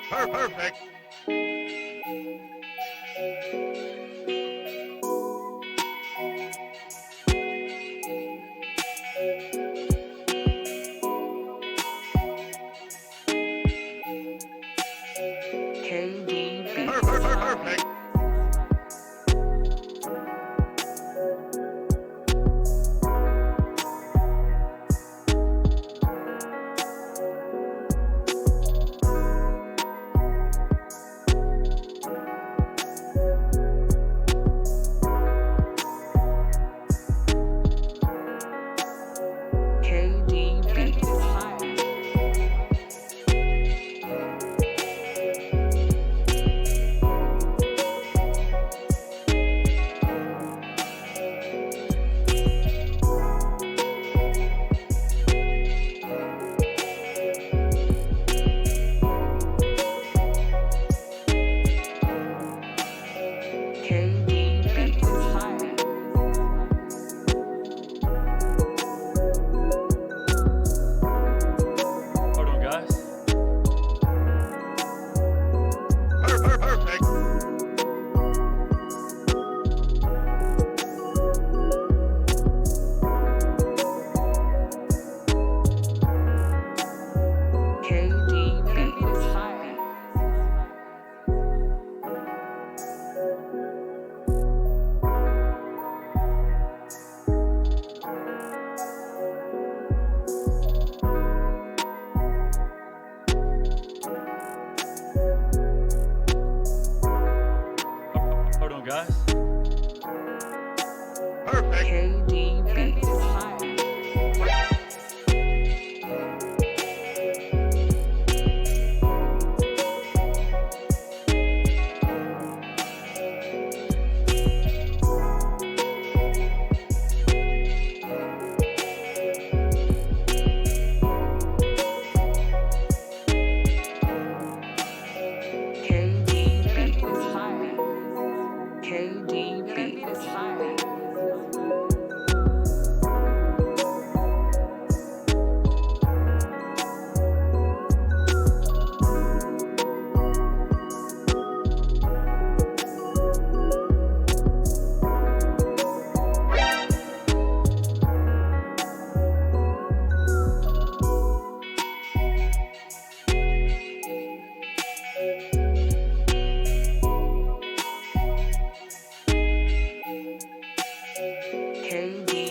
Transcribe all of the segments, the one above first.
Perfect. Perfect.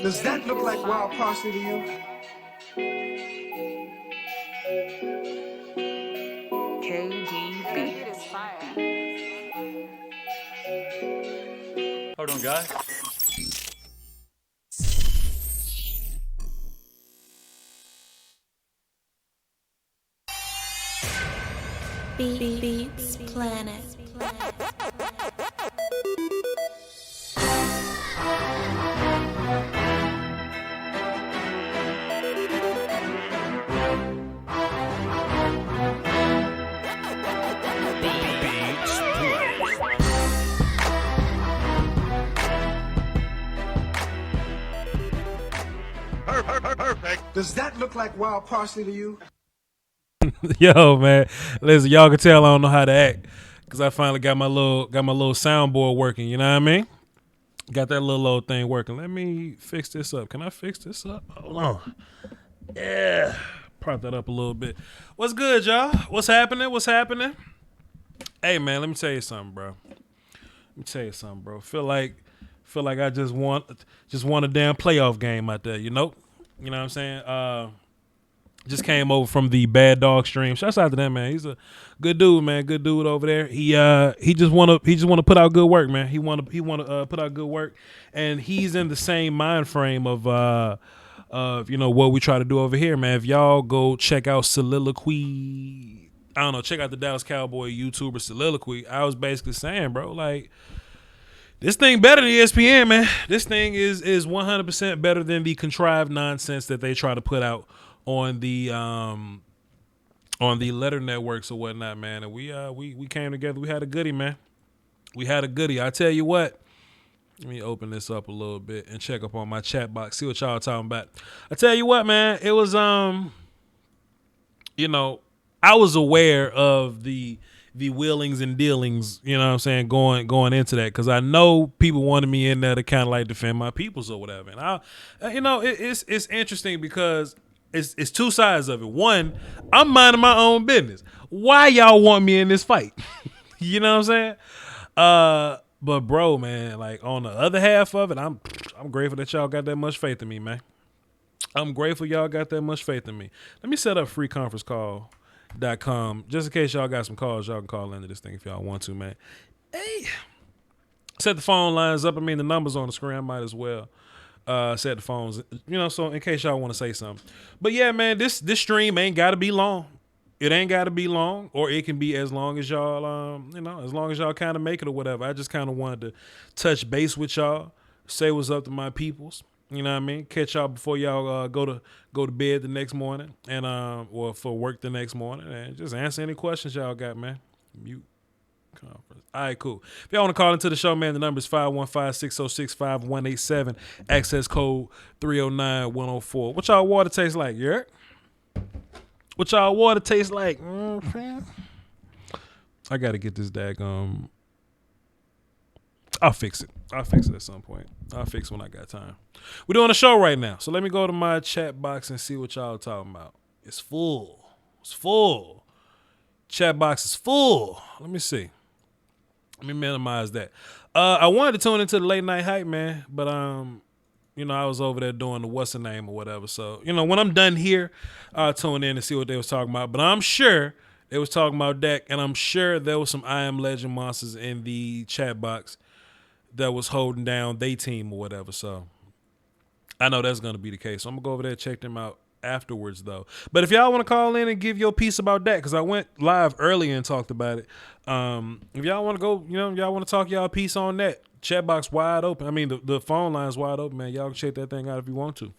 Does that look like wild parsley to you? Hold on, guys. Beats Planet. Perfect. Does that look like wild parsley to you? Yo, man, listen, y'all can tell I don't know how to act because I finally got my little soundboard working. You know what I mean? Got that little old thing working. Let me fix this up. Can I fix this up? Hold on. Yeah, prop that up a little bit. What's good, y'all? What's happening? Hey, man, let me tell you something, bro. Feel like I just won a damn playoff game out there. You know what I'm saying? Just came over from the Bad Dog stream. Shouts out to that man. He's a good dude, man. Good dude over there. He just wanna put out good work, man. He wanna put out good work, and he's in the same mind frame of what we try to do over here, man. If y'all go check out Soliloquy, I don't know, check out the Dallas Cowboy YouTuber Soliloquy. I was basically saying, bro, like, this thing better than ESPN, man. This thing is 100% better than the contrived nonsense that they try to put out on the letter networks or whatnot, man. And we came together. We had a goodie, man. I tell you what, Let me open this up a little bit and check up on my chat box, see what y'all talking about. I tell you what, man, it was you know, I was aware of the wheelings and dealings, you know what I'm saying, going into that, because I know people wanted me in there to kind of like defend my peoples or whatever. And it's interesting because it's two sides of it. One, I'm minding my own business. Why y'all want me in this fight? You know what I'm saying? But bro, man, like on the other half of it, I'm grateful that y'all got that much faith in me, man. I'm grateful y'all got that much faith in me. Let me set up freeconferencecall.com just in case y'all got some calls. Y'all can call into this thing if y'all want to, man. Hey, set the phone lines up. I mean, the numbers on the screen. I might as well set the phones, so in case y'all want to say something. But yeah, man, this stream ain't got to be long. It ain't got to be long, or it can be as long as y'all, as long as y'all kind of make it or whatever. I just kind of wanted to touch base with y'all, say what's up to my peoples. You know what I mean? Catch y'all before y'all go to bed the next morning, and or for work the next morning, and just answer any questions y'all got, man. Mute conference. All right, cool. If y'all want to call into the show, man, the number is 515-606-5187. Access code 309-104. What y'all water taste like? Yeah. What y'all water taste like? I got to get this daggum. I'll fix it. I'll fix it at some point. I'll fix it when I got time. We're doing a show right now, so let me go to my chat box and see what y'all talking about. It's full. It's full. Chat box is full. Let me see. Let me minimize that. I wanted to tune into the late night hype, man, but I was over there doing the what's the name or whatever. So, when I'm done here, I'll tune in and see what they was talking about. But I'm sure they was talking about Dak, and I'm sure there was some I Am Legend monsters in the chat box that was holding down they team or whatever. So I know that's going to be the case. So I'm going to go over there and check them out afterwards, though. But if y'all want to call in and give your piece about that, because I went live earlier and talked about it. If y'all want to go, y'all want to talk y'all piece on that, chat box wide open. I mean, the phone line's wide open, man. Y'all can check that thing out if you want to.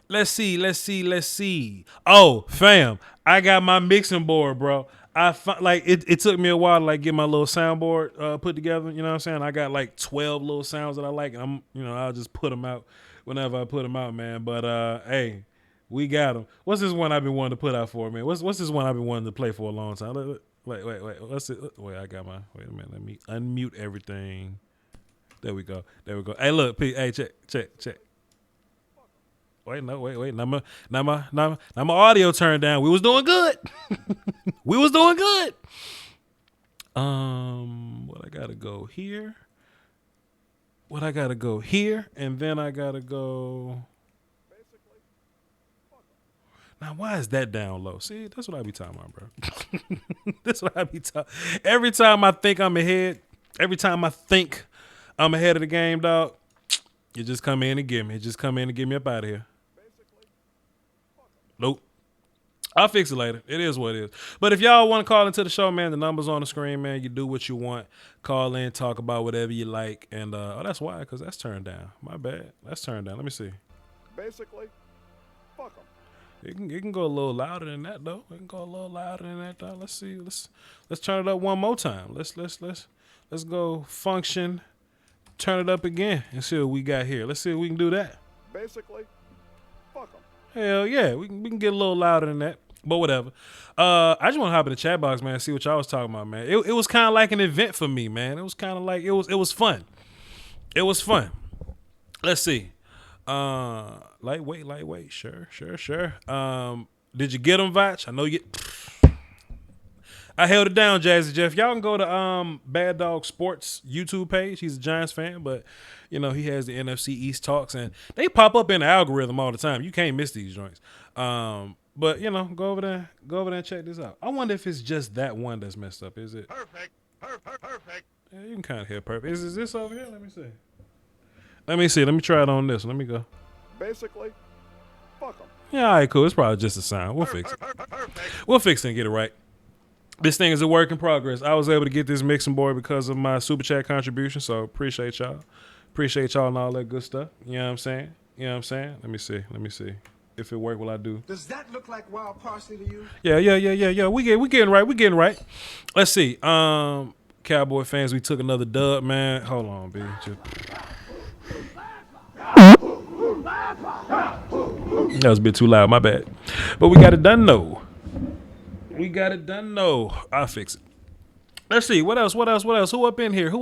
Let's see. Oh, fam, I got my mixing board, bro. It took me a while to like get my little soundboard put together. You know what I'm saying? I got like 12 little sounds that I like, and I'll just put them out whenever I put them out, man. But hey, we got them. What's this one I've been wanting to put out for, man? What's this one I've been wanting to play for a long time? Wait. What's it? Wait, I got mine. Wait a minute. Let me unmute everything. There we go. Hey, look, Pete. Hey, check. Wait. Now my audio turned down. We was doing good. What I gotta go here. And then I gotta go. Now, why is that down low? See, that's what I be talking about, bro. That's what I be talking. Every time I think I'm ahead, of the game, dog, you just come in and get me. Up out of here. Nope. I'll fix it later. It is what it is. But if y'all want to call into the show, man, the number's on the screen, man. You do what you want. Call in, talk about whatever you like. And, that's why, because that's turned down. My bad. That's turned down. Let me see. Basically, fuck them. It can go a little louder than that, though. Let's see. Let's turn it up one more time. Let's go function. Turn it up again and see what we got here. Let's see if we can do that. Basically, fuck them. Hell yeah, we can get a little louder than that, but whatever. I just want to hop in the chat box, man, and see what y'all was talking about, man. It was kind of like an event for me, man. It was kind of like it was fun. It was fun. Let's see. Lightweight. Sure. Did you get them, Voch? I know you. I held it down, Jazzy Jeff. Y'all can go to Bad Dog Sports YouTube page. He's a Giants fan, but he has the NFC East talks, and they pop up in the algorithm all the time. You can't miss these joints. But go over there and check this out. I wonder if it's just that one that's messed up. Is it? Perfect. Yeah, you can kind of hear perfect. Is this over here? Let me see. Let me try it on this. Let me go. Basically, fuck them. Yeah, all right, cool. It's probably just a sound. We'll fix it. We'll fix it and get it right. This thing is a work in progress. I was able to get this mixing board because of my super chat contribution, so appreciate y'all. Appreciate y'all and all that good stuff. You know what I'm saying? Let me see. If it work, will I do? Does that look like wild parsley to you? Yeah. We getting right. Let's see. Can Cowboy fans, we took another dub, man. Hold on, B. That was a bit too loud, my bad. But we got it done, though. I'll fix it. Let's see. What else? Who up in here? Hey,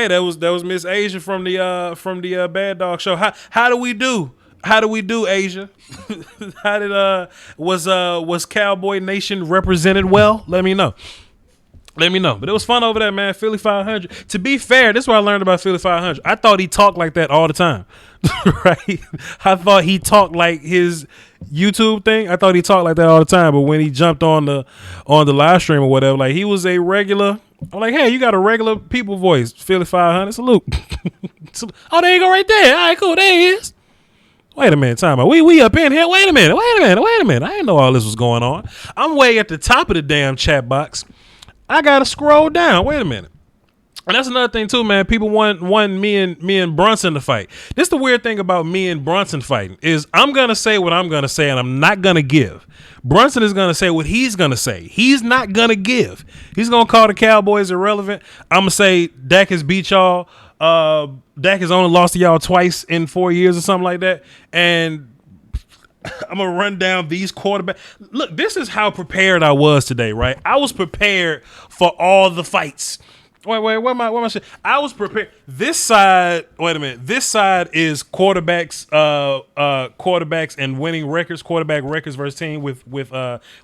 that was Miss Asia from the Bad Dog Show. How do we do? Asia? How did was Cowboy Nation represented well? Let me know. But it was fun over there, man. Philly 500. To be fair, this is what I learned about Philly 500. I thought he talked like that all the time. Right? I thought he talked like his YouTube thing. I thought he talked like that all the time. But when he jumped on the live stream or whatever, like he was a regular. I'm like, hey, you got a regular people voice. Philly 500. Salute. Oh, there you go right there. All right, cool. There he is. Wait a minute, time out. We up in here. Wait a minute. I didn't know all this was going on. I'm way at the top of the damn chat box. I gotta scroll down. Wait a minute. And that's another thing too, man. People want me and Brunson to fight. This is the weird thing about me and Brunson fighting is I'm gonna say what I'm gonna say and I'm not gonna give. Brunson is gonna say what he's gonna say. He's not gonna give. He's gonna call the Cowboys irrelevant. I'm gonna say Dak has beat y'all. Dak has only lost to y'all twice in 4 years or something like that. And I'm gonna run down these quarterbacks. Look, this is how prepared I was today, right? I was prepared for all the fights. Wait, what am I saying? I was prepared. This side, wait a minute. This side is quarterbacks and winning records, quarterback records versus team with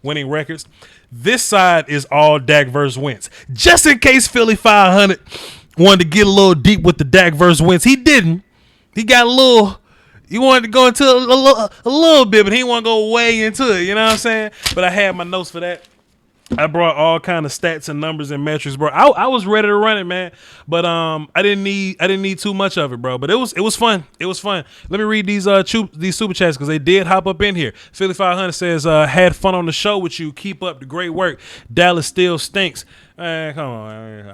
winning records. This side is all Dak versus Wentz. Just in case Philly 500 wanted to get a little deep with the Dak versus Wentz. He didn't. He got a little. He wanted to go into a little bit, but he didn't want to go way into it. You know what I'm saying? But I had my notes for that. I brought all kind of stats and numbers and metrics, bro. I was ready to run it, man. But I didn't need too much of it, bro. But it was fun. It was fun. Let me read these super chats because they did hop up in here. Philly 500 says, had fun on the show with you. Keep up the great work. Dallas still stinks. Come on.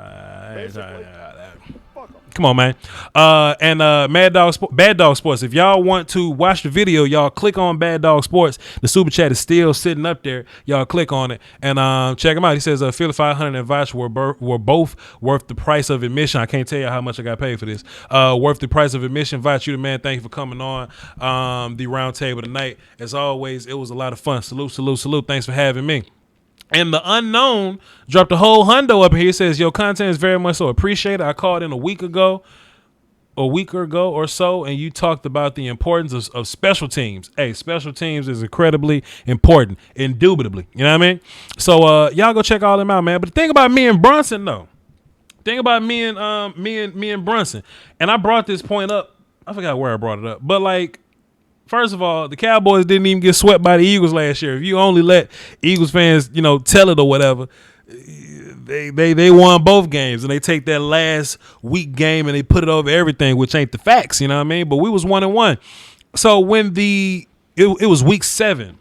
Come on, man. And Bad Dog Sports. If y'all want to watch the video, y'all click on Bad Dog Sports. The super chat is still sitting up there. Y'all click on it and check him out. He says Philly 500 and Voch were both worth the price of admission. I can't tell you how much I got paid for this. Worth the price of admission. Voch, you the man. Thank you for coming on the round table tonight. As always, it was a lot of fun. Salute. Thanks for having me. And the unknown dropped a whole hundo up here. He says, your content is very much so appreciated. I called in a week ago or so, and you talked about the importance of special teams. Hey, special teams is incredibly important, indubitably. You know what I mean? So y'all go check all them out, man. But the thing about me and Brunson, though, me and Brunson, and I brought this point up. I forgot where I brought it up, but like, first of all, the Cowboys didn't even get swept by the Eagles last year. If you only let Eagles fans, tell it or whatever, they won both games, and they take that last week game and they put it over everything, which ain't the facts, you know what I mean? But we was 1-1. So when it was week 7,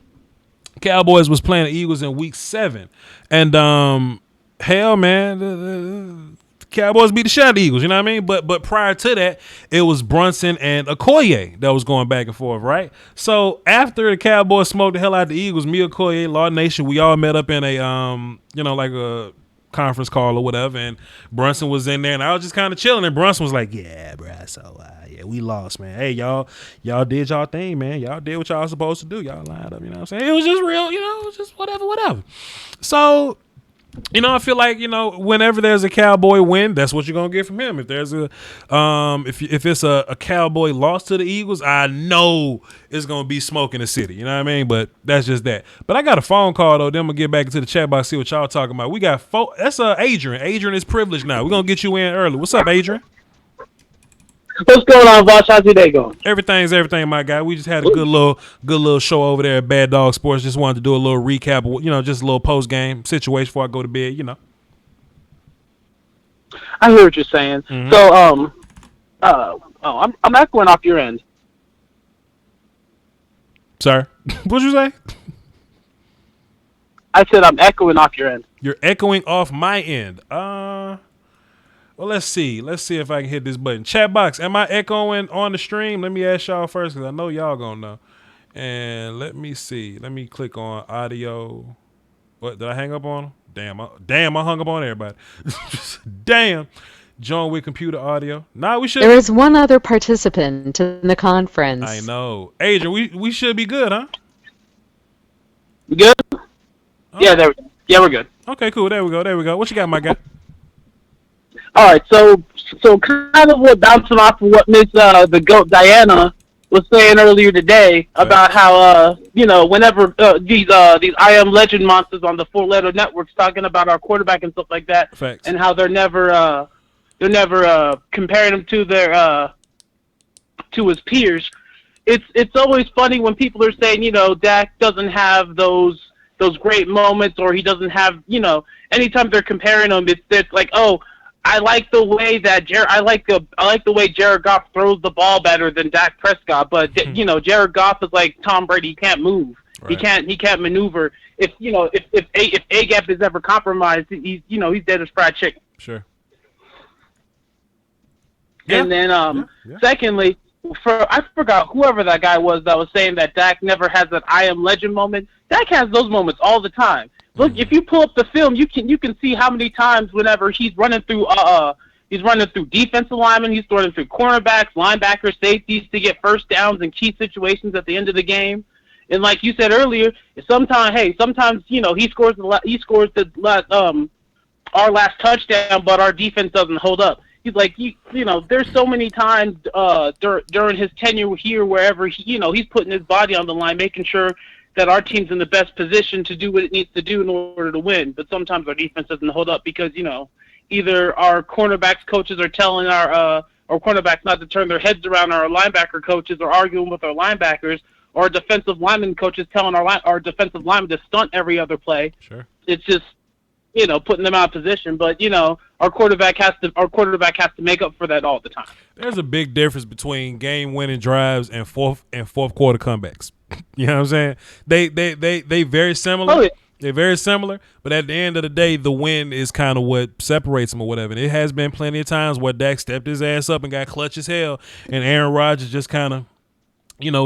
Cowboys was playing the Eagles in week 7, and hell, man, Cowboys beat the shit out of the Eagles, you know what I mean? But prior to that, it was Brunson and Okoye that was going back and forth, right? So after the Cowboys smoked the hell out of the Eagles, me, Okoye, Law Nation, we all met up in a like a conference call or whatever, and Brunson was in there, and I was just kind of chilling, and Brunson was like, yeah, bro, so yeah, we lost, man. Hey, y'all did y'all thing, man. Y'all did what y'all supposed to do. Y'all lined up, you know what I'm saying? It was just real, it was just whatever. So I feel like, whenever there's a Cowboy win, that's what you're gonna get from him. If there's a if it's a Cowboy loss to the Eagles, I know it's gonna be smoke in the city. You know what I mean? But that's just that. But I got a phone call though. Then I'm gonna get back into the chat box, see what y'all talking about. We got that's Adrian. Adrian is privileged now. We're gonna get you in early. What's up, Adrian? What's going on, Voch? How's your day going? Everything's everything, my guy. We just had a good little show over there at Bad Dog Sports. Just wanted to do a little recap of, just a little post game situation before I go to bed. I hear what you're saying. Mm-hmm. So, I'm echoing off your end. Sorry, what'd you say? I said I'm echoing off your end. You're echoing off my end. Well, let's see. Let's see if I can hit this button. Chat box, am I echoing on the stream? Let me ask y'all first because I know y'all gonna know. And let me see. Let me click on audio. What, did I hang up on them? Damn, I hung up on everybody. Damn. Join with computer audio. Nah, we should. There is one other participant in the conference. I know. Adrian, we should be good, huh? You good? Oh. Yeah, we're good. Okay, cool. There we go. What you got, my guy? All right, so kind of what bouncing off of what Miss the GOAT Diana was saying earlier today about how whenever these I Am Legend monsters on the 4-letter networks talking about our quarterback and stuff like that, Facts. and how they're never comparing him to their to his peers. It's always funny when people are saying, Dak doesn't have those great moments, or he doesn't have, anytime they're comparing him, it's like, oh, I like the way that I like the way Jared Goff throws the ball better than Dak Prescott, but Jared Goff is like Tom Brady. He can't move. Right. He can't maneuver. If A gap is ever compromised, he's dead as fried chicken. Sure. And then secondly, I forgot whoever that guy was that was saying that Dak never has that I Am Legend moment. Dak has those moments all the time. Look, if you pull up the film, you can see how many times whenever he's running through defensive linemen, he's running through cornerbacks, linebackers, safeties to get first downs in key situations at the end of the game. And like you said earlier, sometimes he scores our last touchdown, but our defense doesn't hold up. He's like, there's so many times during his tenure here, wherever he's putting his body on the line, making sure that our team's in the best position to do what it needs to do in order to win. But sometimes our defense doesn't hold up because, either our cornerbacks coaches are telling our cornerbacks not to turn their heads around, our linebacker coaches are arguing with our linebackers, or defensive lineman coaches telling our defensive linemen to stunt every other play. Sure. It's just, putting them out of position. But, our quarterback has to make up for that all the time. There's a big difference between game-winning drives and fourth quarter comebacks. You know what I'm saying? They very similar. Oh, yeah. They're very similar, but at the end of the day, the win is kind of what separates them or whatever. And it has been plenty of times where Dak stepped his ass up and got clutch as hell, and Aaron Rodgers just kind of,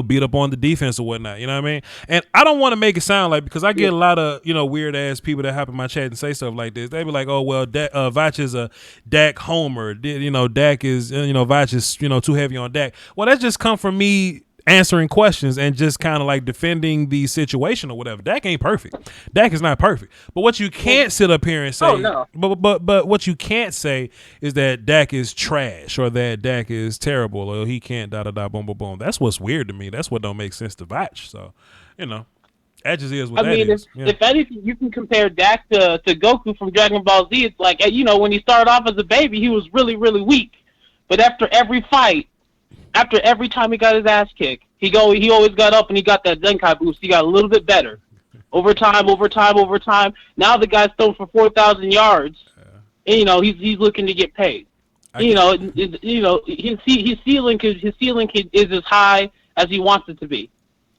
beat up on the defense or whatnot. You know what I mean? And I don't want to make it sound like, because I get a lot of, weird ass people that hop in my chat and say stuff like this. They be like, oh, well, Voch is a Dak homer. Dak is, Voch is, too heavy on Dak. Well, that just come from me answering questions and just kind of like defending the situation or whatever. Dak ain't perfect. Dak is not perfect. But what you can't sit up here and say, but what you can't say is that Dak is trash or that Dak is terrible or he can't boom, boom, boom. That's what's weird to me. That's what don't make sense to Voch. So, that just is what is. If anything, you can compare Dak to Goku from Dragon Ball Z. It's like, when he started off as a baby, he was really, really weak. But after every fight, after every time he got his ass kicked, he always got up and he got that Zenkai boost. He got a little bit better. Over time. Now the guy's thrown for 4,000 yards, and he's looking to get paid. His ceiling is as high as he wants it to be,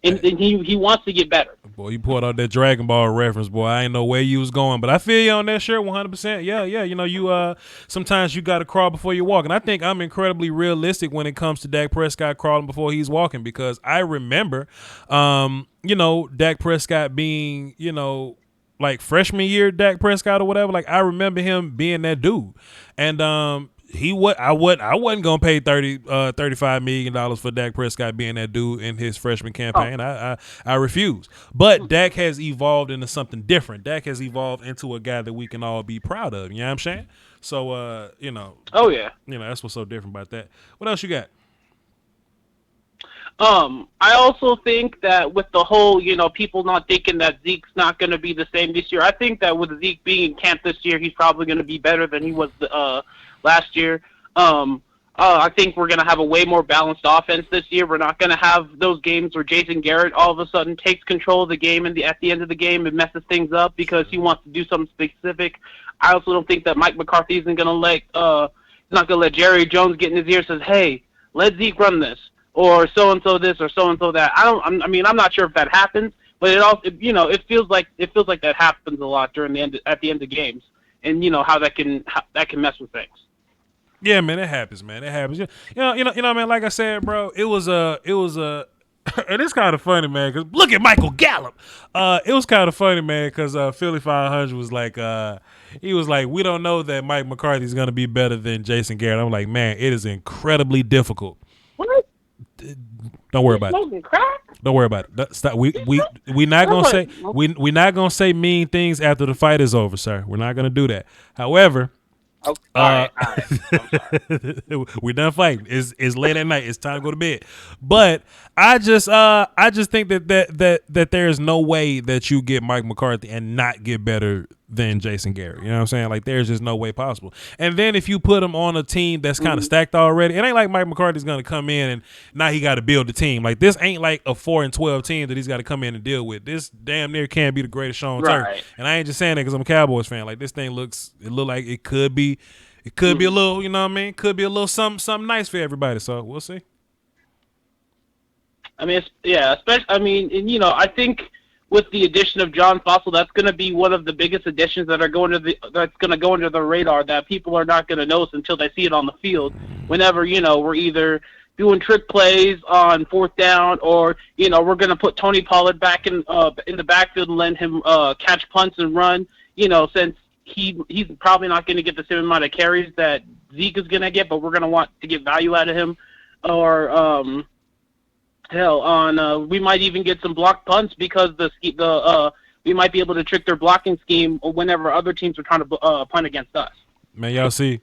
and he wants to get better. Boy, you pulled out that Dragon Ball reference, boy. I ain't know where you was going, but I feel you on that shirt 100%. Yeah. You sometimes you got to crawl before you walk, and I think I'm incredibly realistic when it comes to Dak Prescott crawling before he's walking, because I remember, Dak Prescott being, like freshman year Dak Prescott or whatever. Like I remember him being that dude, and I wasn't gonna pay $35 million for Dak Prescott being that dude in his freshman campaign. I refuse. But Dak has evolved into something different. Dak has evolved into a guy that we can all be proud of. You know what I'm saying? So Oh yeah. That's what's so different about that. What else you got? I also think that with the whole, people not thinking that Zeke's not going to be the same this year. I think that with Zeke being in camp this year, he's probably going to be better than he was last year. I think we're going to have a way more balanced offense this year. We're not going to have those games where Jason Garrett all of a sudden takes control of the game at the end of the game and messes things up because he wants to do something specific. I also don't think that Mike McCarthy isn't going to not going to let Jerry Jones get in his ear and says, hey, let Zeke run this, or so-and-so this, or so-and-so that. I'm not sure if that happens, but it feels like that happens a lot at the end of games, and how that can mess with things. Yeah, man, it happens, man. It happens. Man. Like I said, bro, it was a And it's kind of funny, man, because look at Michael Gallup. It was kind of funny, man, because Philly 500 was like, he was like, we don't know that Mike McCarthy is going to be better than Jason Garrett. I'm like, man, it is incredibly difficult. What? Don't worry about it. Smoking crack? Don't worry about it. Stop. We not gonna say we not gonna say mean things after the fight is over, sir. We're not gonna do that. However, Oh, all right. we're done fighting. It's late at night. It's time to go to bed. But I just think that there is no way that you get Mike McCarthy and not get better than Jason Garrett. You know what I'm saying? Like, there's just no way possible. And then if you put him on a team that's kind of stacked already, it ain't like Mike McCarthy's gonna come in and now he got to build the team. Like, this ain't like a 4-12 team that he's got to come in and deal with. This damn near can be the greatest show on turf. And I ain't just saying that because I'm a Cowboys fan. Like, this thing look like it could be. It could be a little, you know what I mean? Could be a little something nice for everybody. So we'll see. I mean, especially. I mean, and I think with the addition of John Fossil, that's going to be one of the biggest additions that's going to go under the radar that people are not going to notice until they see it on the field. Whenever we're either doing trick plays on fourth down, or we're going to put Tony Pollard back in the backfield and let him catch punts and run. Since he's probably not going to get the same amount of carries that Zeke is going to get, but we're going to want to get value out of him. Or we might even get some blocked punts because we might be able to trick their blocking scheme whenever other teams are trying to punt against us. Man, y'all see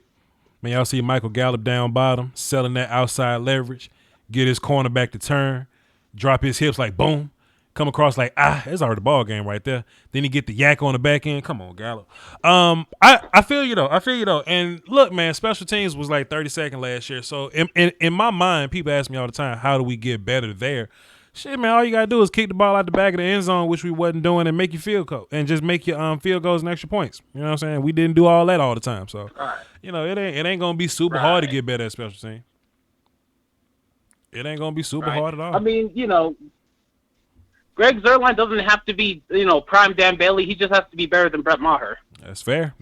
Michael Gallup down bottom, selling that outside leverage, get his cornerback to turn, drop his hips like boom, come across like, it's already the ball game right there. Then he get the yak on the back end. Come on, Gallup. I feel you though. And look, man, special teams was like 32nd last year. So in my mind, people ask me all the time, how do we get better there? Shit, man, all you gotta do is kick the ball out the back of the end zone, which we wasn't doing, and make your field goal, and just make your field goals and extra points. You know what I'm saying? We didn't do all that all the time. So it ain't gonna be super hard to get better at special teams. It ain't gonna be super hard at all. I mean, Greg Zuerlein doesn't have to be, prime Dan Bailey. He just has to be better than Brett Maher. That's fair.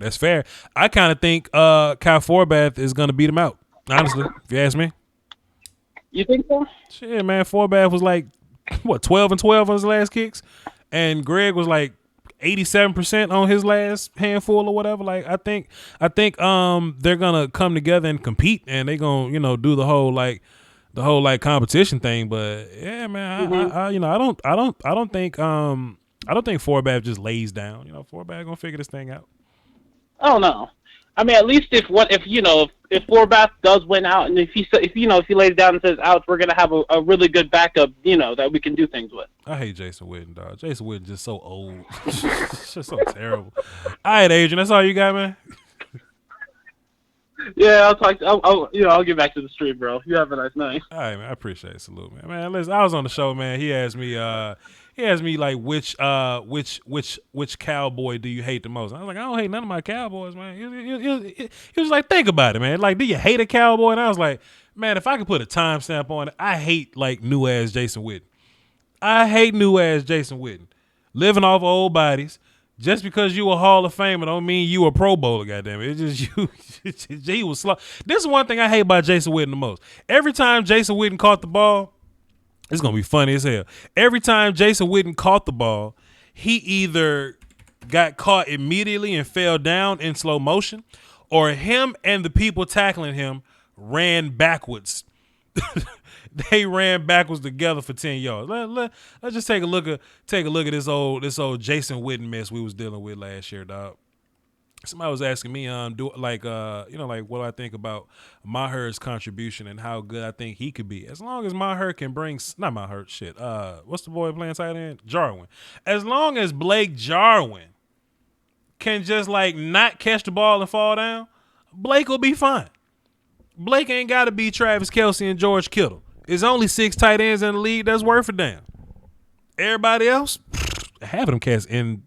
I kind of think Kyle Forbath is going to beat him out, honestly, if you ask me. You think so? Shit, man. Forbath was like, 12-12 on his last kicks? And Greg was like 87% on his last handful or whatever. Like, I think they're going to come together and compete, and they're going to, do the whole competition thing. But yeah, man, I don't think Forbath just lays down. Forbath gonna figure this thing out. Oh no, I mean, at least if Forbath does win out, and if he lays down and says ouch, we're gonna have a really good backup, that we can do things with. I hate Jason Witten, dog. Jason Witten just so old, just so terrible. All right, Adrian, that's all you got, man. Yeah, I'll get back to the street, bro. You have a nice night. All right, man. I appreciate it. Salute, man. Man, listen, I was on the show, man. He asked me like which cowboy do you hate the most? I was like, I don't hate none of my Cowboys, man. He was like, think about it, man. Like, do you hate a Cowboy? And I was like, man, if I could put a timestamp on it, I hate like new ass Jason Witten. I hate new ass Jason Witten. Living off old bodies. Just because you a Hall of Famer don't mean you a Pro Bowler, goddamn it. It's just you. He was slow. This is one thing I hate about Jason Witten the most. Every time Jason Witten caught the ball, it's gonna be funny as hell. Every time Jason Witten caught the ball, he either got caught immediately and fell down in slow motion, or him and the people tackling him ran backwards. They ran backwards together for 10 yards. Let's just take a look at this old Jason Witten mess we was dealing with last year, dog. Somebody was asking me, what do I think about Maher's contribution and how good I think he could be. As long as Maher can bring, not Maher, shit. What's the boy playing tight end? Jarwin. As long as Blake Jarwin can just like not catch the ball and fall down, Blake will be fine. Blake ain't got to be Travis Kelce and George Kittle. There's only 6 tight ends in the league that's worth a damn. Everybody else, half of them cats in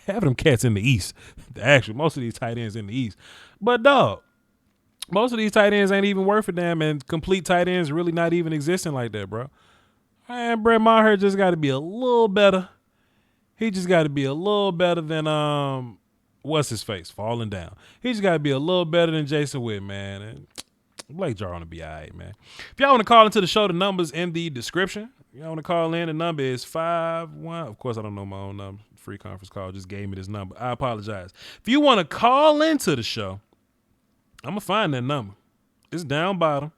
the East. Actually, most of these tight ends in the East. But dog, most of these tight ends ain't even worth a damn, and complete tight ends really not even existing like that, bro. Man, Brett Maher just got to be a little better. He just got to be a little better than what's his face falling down. He just got to be a little better than Jason Witten, man. And Blake Jarwin will be all right, man. If y'all want to call into the show, the number's in the description. You want to call in? The number is 51. Of course, I don't know my own number. Free conference call just gave me this number. I apologize. If you want to call into the show, I'm going to find that number. It's down bottom.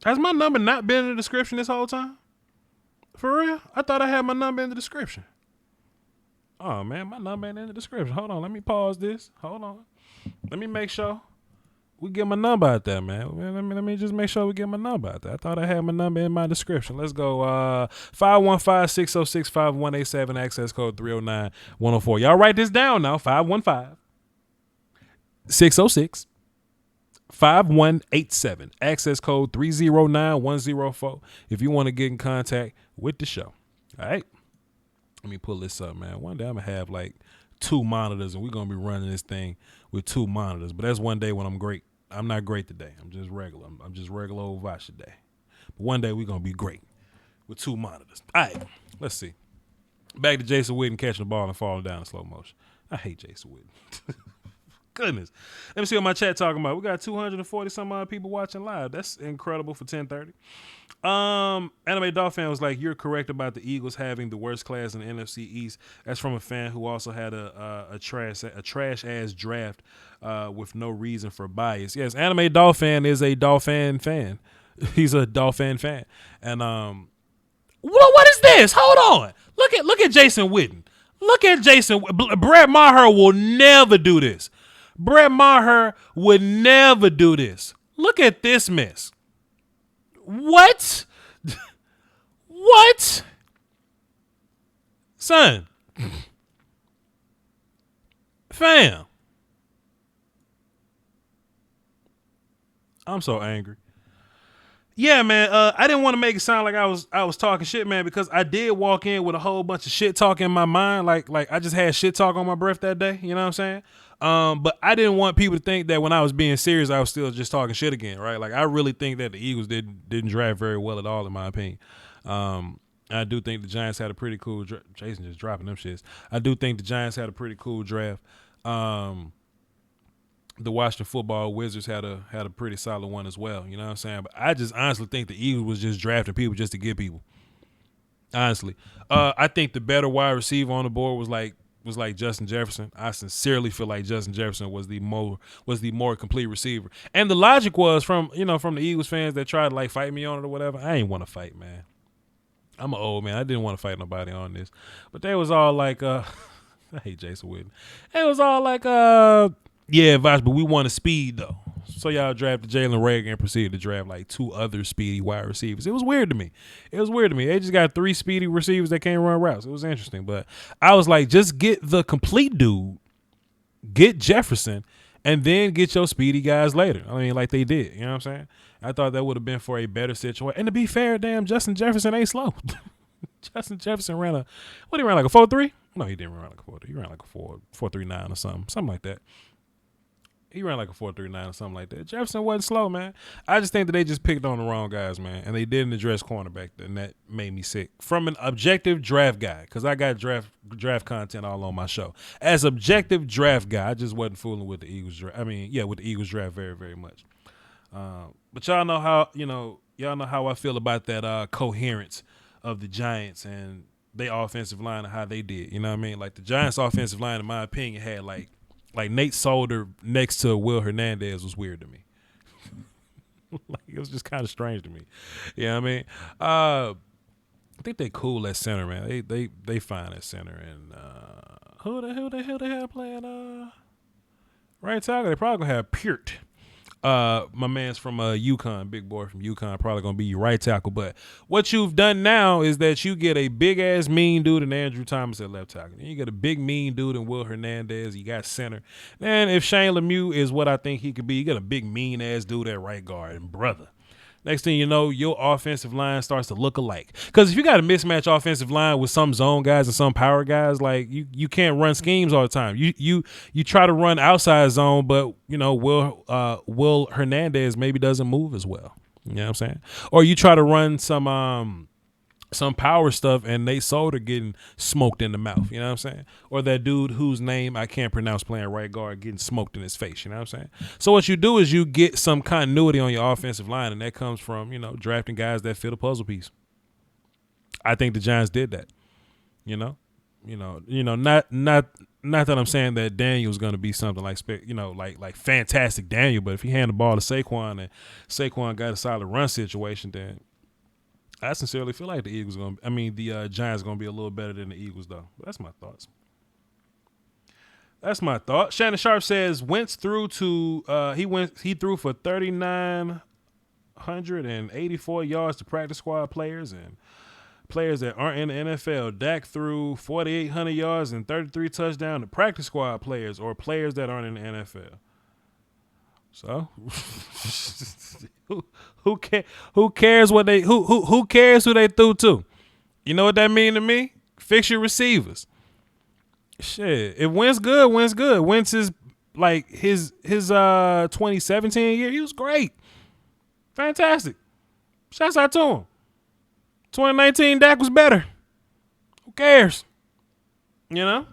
Has my number not been in the description this whole time? For real? I thought I had my number in the description. Oh, man, my number ain't in the description. Hold on. Let me pause this. Hold on. Let me make sure we get my number out there, man. Let me just make sure we get my number out there. I thought I had my number in my description. Let's go. 515-606-5187, access code 309-104. Y'all write this down now. 515-606-5187, access code 309-104 if you want to get in contact with the show. All right. Let me pull this up, man. One day I'm going to have like 2 monitors, and we're going to be running this thing with 2 monitors. But that's one day when I'm great. I'm not great today. I'm just regular. I'm just regular old Voch today. But one day we're going to be great with 2 monitors. All right, let's see. Back to Jason Witten catching the ball and falling down in slow motion. I hate Jason Witten. Goodness. Let me see what my chat talking about. We got 240 some odd people watching live. That's incredible for 10:30. Anime Dolphin was like, "You're correct about the Eagles having the worst class in the NFC East." That's from a fan who also had a trash ass draft with no reason for bias. Yes, Anime Dolphin is a Dolphin fan. He's a Dolphin fan. And what is this? Hold on. Look at Jason Witten. Look at Jason. Brett Maher will never do this. Brett Maher would never do this. Look at this mess. What? What? Son. Fam. I'm so angry. Yeah, man. I didn't want to make it sound like I was talking shit, man, because I did walk in with a whole bunch of shit talk in my mind. Like I just had shit talk on my breath that day. You know what I'm saying? But I didn't want people to think that when I was being serious, I was still just talking shit again, right? Like I really think that the Eagles didn't draft very well at all, in my opinion. I do think the Giants had a pretty cool draft. Jason just dropping them shits. I do think the Giants had a pretty cool draft. The Washington Football Wizards had a pretty solid one as well. You know what I'm saying? But I just honestly think the Eagles was just drafting people just to get people. Honestly, I think the better wide receiver on the board was like Justin Jefferson. I sincerely feel like Justin Jefferson was the more complete receiver. And the logic was from the Eagles fans that tried to like fight me on it or whatever. I ain't want to fight, man. I'm an old man. I didn't want to fight nobody on this. But they was all like, I hate Jason Witten. It was all like, yeah, Voch, but we wanted speed though. So y'all drafted Jalen Reagor and proceeded to draft like 2 other speedy wide receivers. It was weird to me. They just got 3 speedy receivers that can't run routes. It was interesting. But I was like, just get the complete dude, get Jefferson, and then get your speedy guys later. I mean, like they did. You know what I'm saying? I thought that would have been for a better situation. And to be fair, damn, Justin Jefferson ain't slow. Justin Jefferson ran like a 4.3? No, he didn't run like a 4.3. He ran like a 4.39 or something like that. He ran like a 4.39 or something like that. Jefferson wasn't slow, man. I just think that they just picked on the wrong guys, man, and they didn't address cornerback, and that made me sick. From an objective draft guy, because I got draft content all on my show. As objective draft guy, I just wasn't fooling with the Eagles draft. With the Eagles draft very, very much. But y'all know how I feel about that coherence of the Giants and their offensive line and how they did. You know what I mean? Like the Giants' offensive line, in my opinion, had like Nate Solder next to Will Hernandez was weird to me. Like it was just kind of strange to me. You know what I mean? I think they cool at center, man. They fine at center. And who the hell they have playing right tackle? They probably gonna have Peart. My man's from UConn, big boy from UConn, probably gonna be your right tackle. But what you've done now is that you get a big ass mean dude in Andrew Thomas at left tackle. Then you get a big mean dude in Will Hernandez. You got center. And if Shane Lemieux is what I think he could be, you got a big mean ass dude at right guard. And brother, next thing you know, your offensive line starts to look alike. Because if you got a mismatch offensive line with some zone guys and some power guys, like you can't run schemes all the time. You try to run outside zone, but Will Hernandez maybe doesn't move as well. You know what I'm saying? Or you try to run some power stuff and Nate Solder getting smoked in the mouth. You know what I'm saying? Or that dude whose name I can't pronounce playing right guard getting smoked in his face. You know what I'm saying? So what you do is you get some continuity on your offensive line, and that comes from, drafting guys that fit a puzzle piece. I think the Giants did that. Not that I'm saying that Daniel's going to be something like like fantastic Daniel, but if he hand the ball to Saquon and Saquon got a solid run situation, then I sincerely feel like the Giants going to be a little better than the Eagles, though. But that's my thoughts. That's my thought. Shannon Sharp says Wentz threw to he threw for 3,984 yards to practice squad players and players that aren't in the NFL. Dak threw 4,800 yards and 33 touchdowns to practice squad players or players that aren't in the NFL. So who cares what they who cares who they threw to? You know what that mean to me? Fix your receivers. Shit. If Wentz good, Wentz good. Wentz is like his 2017 year, he was great. Fantastic. Shouts out to him. 2019 Dak was better. Who cares? You know?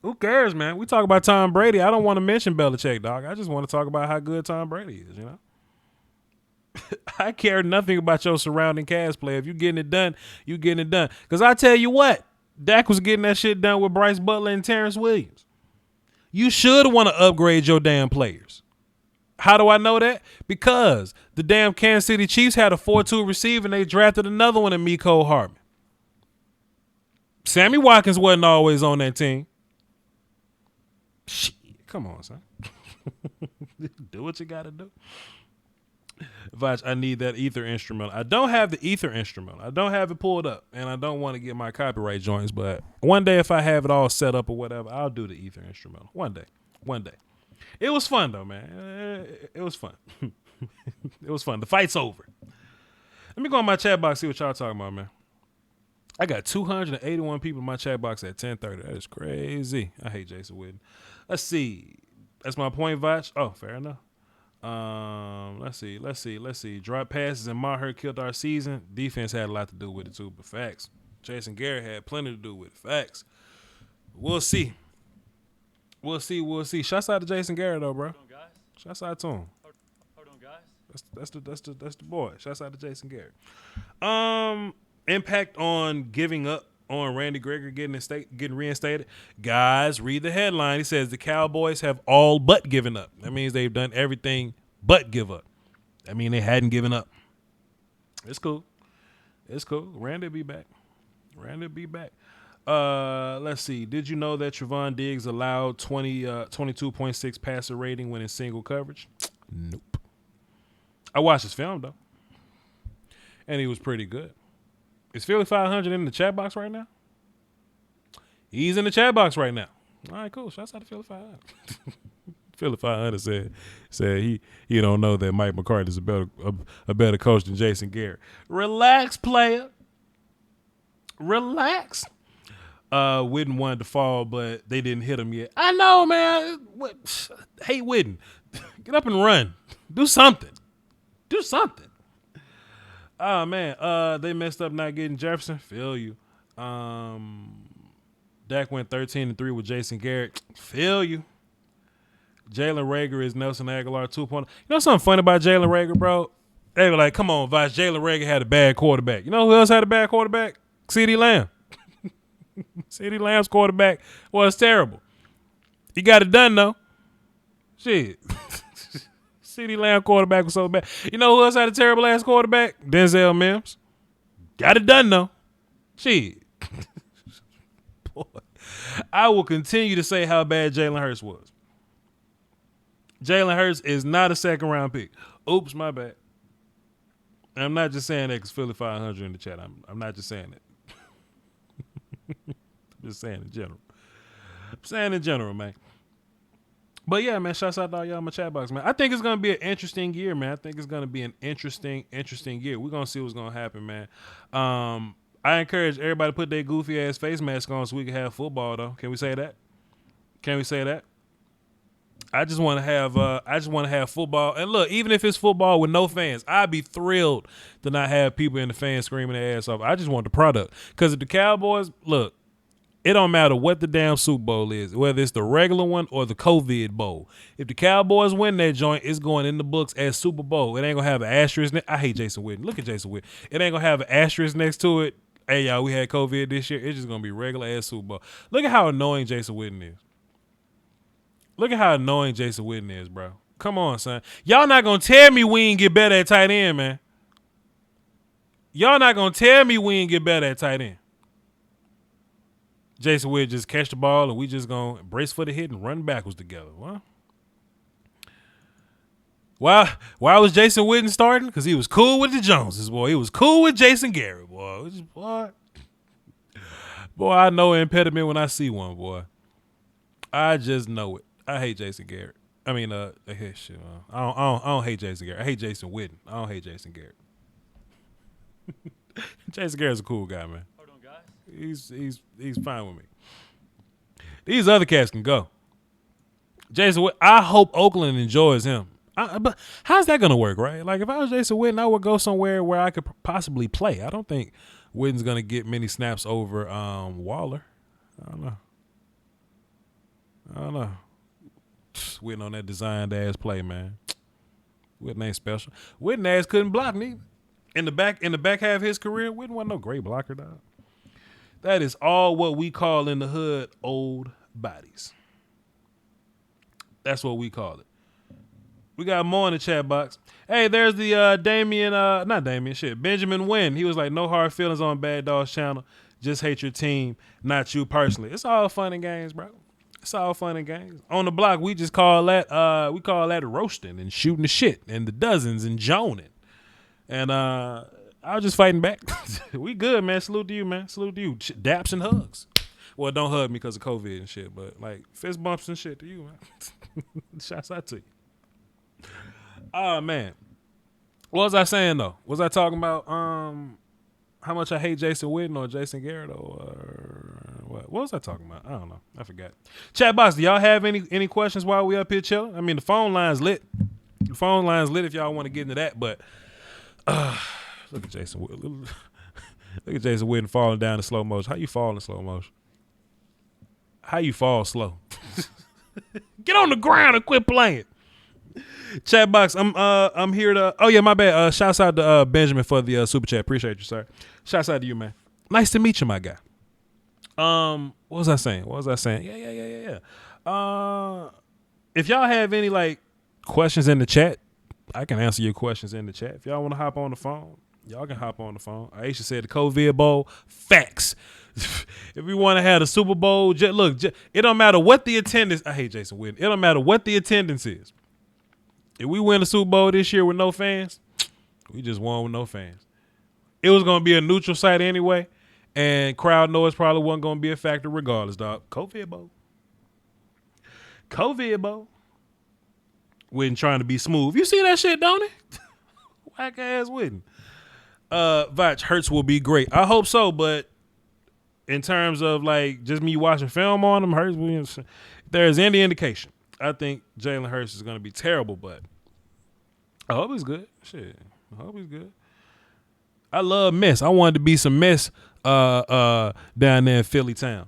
Who cares, man? We talk about Tom Brady. I don't want to mention Belichick, dog. I just want to talk about how good Tom Brady is, you know? I care nothing about your surrounding cast play. If you're getting it done, you getting it done. Because I tell you what, Dak was getting that shit done with Bryce Butler and Terrence Williams. You should want to upgrade your damn players. How do I know that? Because the damn Kansas City Chiefs had a 4-2 receiver and they drafted another one in Mecole Hardman. Sammy Watkins wasn't always on that team. Shit, come on, son. Do what you got to do. Voch, I need that ether instrumental. I don't have the ether instrumental. I don't have it pulled up, and I don't want to get my copyright joints, but one day if I have it all set up or whatever, I'll do the ether instrumental. One day. It was fun, though, man. It was fun. It was fun. The fight's over. Let me go on my chat box, see what y'all talking about, man. I got 281 people in my chat box at 10:30. That is crazy. I hate Jason Witten. Let's see. That's my point, Voch. Oh, fair enough. Let's see. Drop passes and Maher killed our season. Defense had a lot to do with it, too, but facts. Jason Garrett had plenty to do with it. Facts. We'll see. Shouts out to Jason Garrett, though, bro. Shouts out to him. Hold on, guys. That's the boy. Shouts out to Jason Garrett. Impact on giving up on Randy Gregory getting reinstated. Guys, read the headline. He says the Cowboys have all but given up. That means they've done everything but give up. I mean, they hadn't given up. It's cool. Randy will be back. Let's see. Did you know that Trevon Diggs allowed 22.6 passer rating when in single coverage? Nope. I watched his film, though. And he was pretty good. Is Philly 500 in the chat box right now? He's in the chat box right now. All right, cool. Shouts out to Philly 500. Philly 500 said he don't know that Mike McCarthy is a better coach than Jason Garrett. Relax, player. Relax. Witten wanted to fall, but they didn't hit him yet. I know, man. Hate Witten. Get up and run. Do something. Oh, man. They messed up not getting Jefferson. Feel you. Dak went 13-3 with Jason Garrett. Feel you. Jalen Reagor is Nelson Aguilar 2.0. You know something funny about Jalen Reagor, bro? They were like, come on, Voch. Jalen Reagor had a bad quarterback. You know who else had a bad quarterback? CeeDee Lamb. CeeDee Lamb's quarterback was terrible. He got it done, though. Shit. CeeDee Lamb quarterback was so bad. You know who else had a terrible ass quarterback? Denzel Mims. Got it done, though. Shit. Boy. I will continue to say how bad Jalen Hurts was. Jalen Hurts is not a second round pick. Oops, my bad. And I'm not just saying that because Philly 500 in the chat. I'm not just saying that. I'm just saying in general. Man. But yeah, man, shouts out to all y'all in my chat box, man. I think it's going to be an interesting year, man. I think it's going to be an interesting year. We're going to see what's going to happen, man. I encourage everybody to put their goofy ass face mask on so we can have football, though. Can we say that? I just want to have football. And look, even if it's football with no fans, I'd be thrilled to not have people in the fans screaming their ass off. I just want the product. Because if the Cowboys, look, it don't matter what the damn Super Bowl is, whether it's the regular one or the COVID Bowl. If the Cowboys win that joint, it's going in the books as Super Bowl. It ain't going to have an asterisk. I hate Jason Witten. Look at Jason Witten. It ain't going to have an asterisk next to it Hey, y'all, we had COVID this year. It's just going to be regular ass Super Bowl. Look at how annoying Jason Witten is. Look at how annoying Jason Witten is, bro. Come on, son. Y'all not going to tell me we ain't get better at tight end, man. Y'all not going to tell me we ain't get better at tight end. Jason Witten just catch the ball and we just going to brace for the hit and run backwards together. Why was Jason Witten starting? Because he was cool with the Joneses, boy. He was cool with Jason Garrett, boy. Boy, I know an impediment when I see one, boy. I just know it. I hate Jason Garrett. I mean, shit. I don't hate Jason Garrett. I hate Jason Witten. I don't hate Jason Garrett. Jason Garrett's a cool guy, man. Hold on, guys. He's fine with me. These other cats can go. Jason, I hope Oakland enjoys him. But how's that gonna work, right? Like if I was Jason Witten, I would go somewhere where I could possibly play. I don't think Witten's gonna get many snaps over Waller. I don't know. Witten on that designed ass play, man. Witten ain't special. Witten ass couldn't block neither. In the back half of his career, Witten wasn't no great blocker, dog. That is all what we call in the hood old bodies. That's what we call it. We got more in the chat box. Hey, there's the Benjamin Wynn. He was like, no hard feelings on Bad Dogs channel. Just hate your team, not you personally. It's all fun and games, bro. It's all fun and games. On the block, we just call that roasting and shooting the shit and the dozens and joning. And I was just fighting back. We good, man. Salute to you, man. Salute to you. Daps and hugs. Well, don't hug me because of COVID and shit, but like fist bumps and shit to you, man. Shouts out to you. Oh man, what was I saying though? Was I talking about how much I hate Jason Witten or Jason Garrett or what? What was I talking about? I don't know. I forgot. Chat box, do y'all have any questions while we up here chilling? I mean, the phone line's lit. The phone line's lit if y'all want to get into that. But look at Jason Witten. Look at Jason Witten falling down in slow motion. How you fall in slow motion? How you fall slow? Get on the ground and quit playing. Chat box, I'm here to. Oh yeah, my bad. Shouts out to Benjamin for the super chat. Appreciate you, sir. Shouts out to you, man. Nice to meet you, my guy. What was I saying? Yeah. If y'all have any like questions in the chat, I can answer your questions in the chat. If y'all want to hop on the phone, y'all can hop on the phone. Aisha said the COVID Bowl, facts. If we want to have the Super Bowl, it don't matter what the attendance. I hate Jason Witten. It don't matter what the attendance is. If we win the Super Bowl this year with no fans, we just won with no fans. It was going to be a neutral site anyway, and crowd noise probably wasn't going to be a factor regardless, dog. COVID Bowl. Witten trying to be smooth. You see that shit, don't it? Whack ass Witten. Voch, Hurts will be great. I hope so, but in terms of like just me watching film on him, Hurts, if there's any indication, I think Jalen Hurts is going to be terrible, but I hope he's good. Shit, I hope he's good. I love mess. I wanted to be some mess down there in Philly town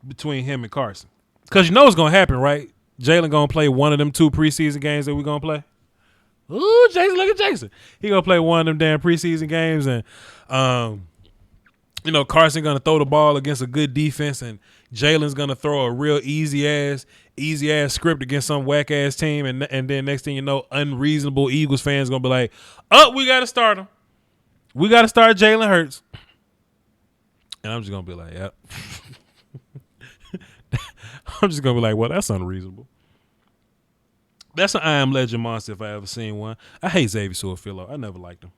between him and Carson. Because you know what's going to happen, right? Jalen going to play one of them 2 preseason games that we're going to play. Ooh, Jason, look at Jason. He going to play one of them damn preseason games, and Carson going to throw the ball against a good defense, and Jalen's going to throw a real easy ass script against some whack ass team, and then next thing you know, unreasonable Eagles fans going to be like, "Oh, we got to start him. We got to start Jalen Hurts." And I'm just going to be like, "Yep." I'm just going to be like, "Well, that's unreasonable." That's an I Am Legend monster if I ever seen one. I hate Xavier Su'a-Filo. I never liked him.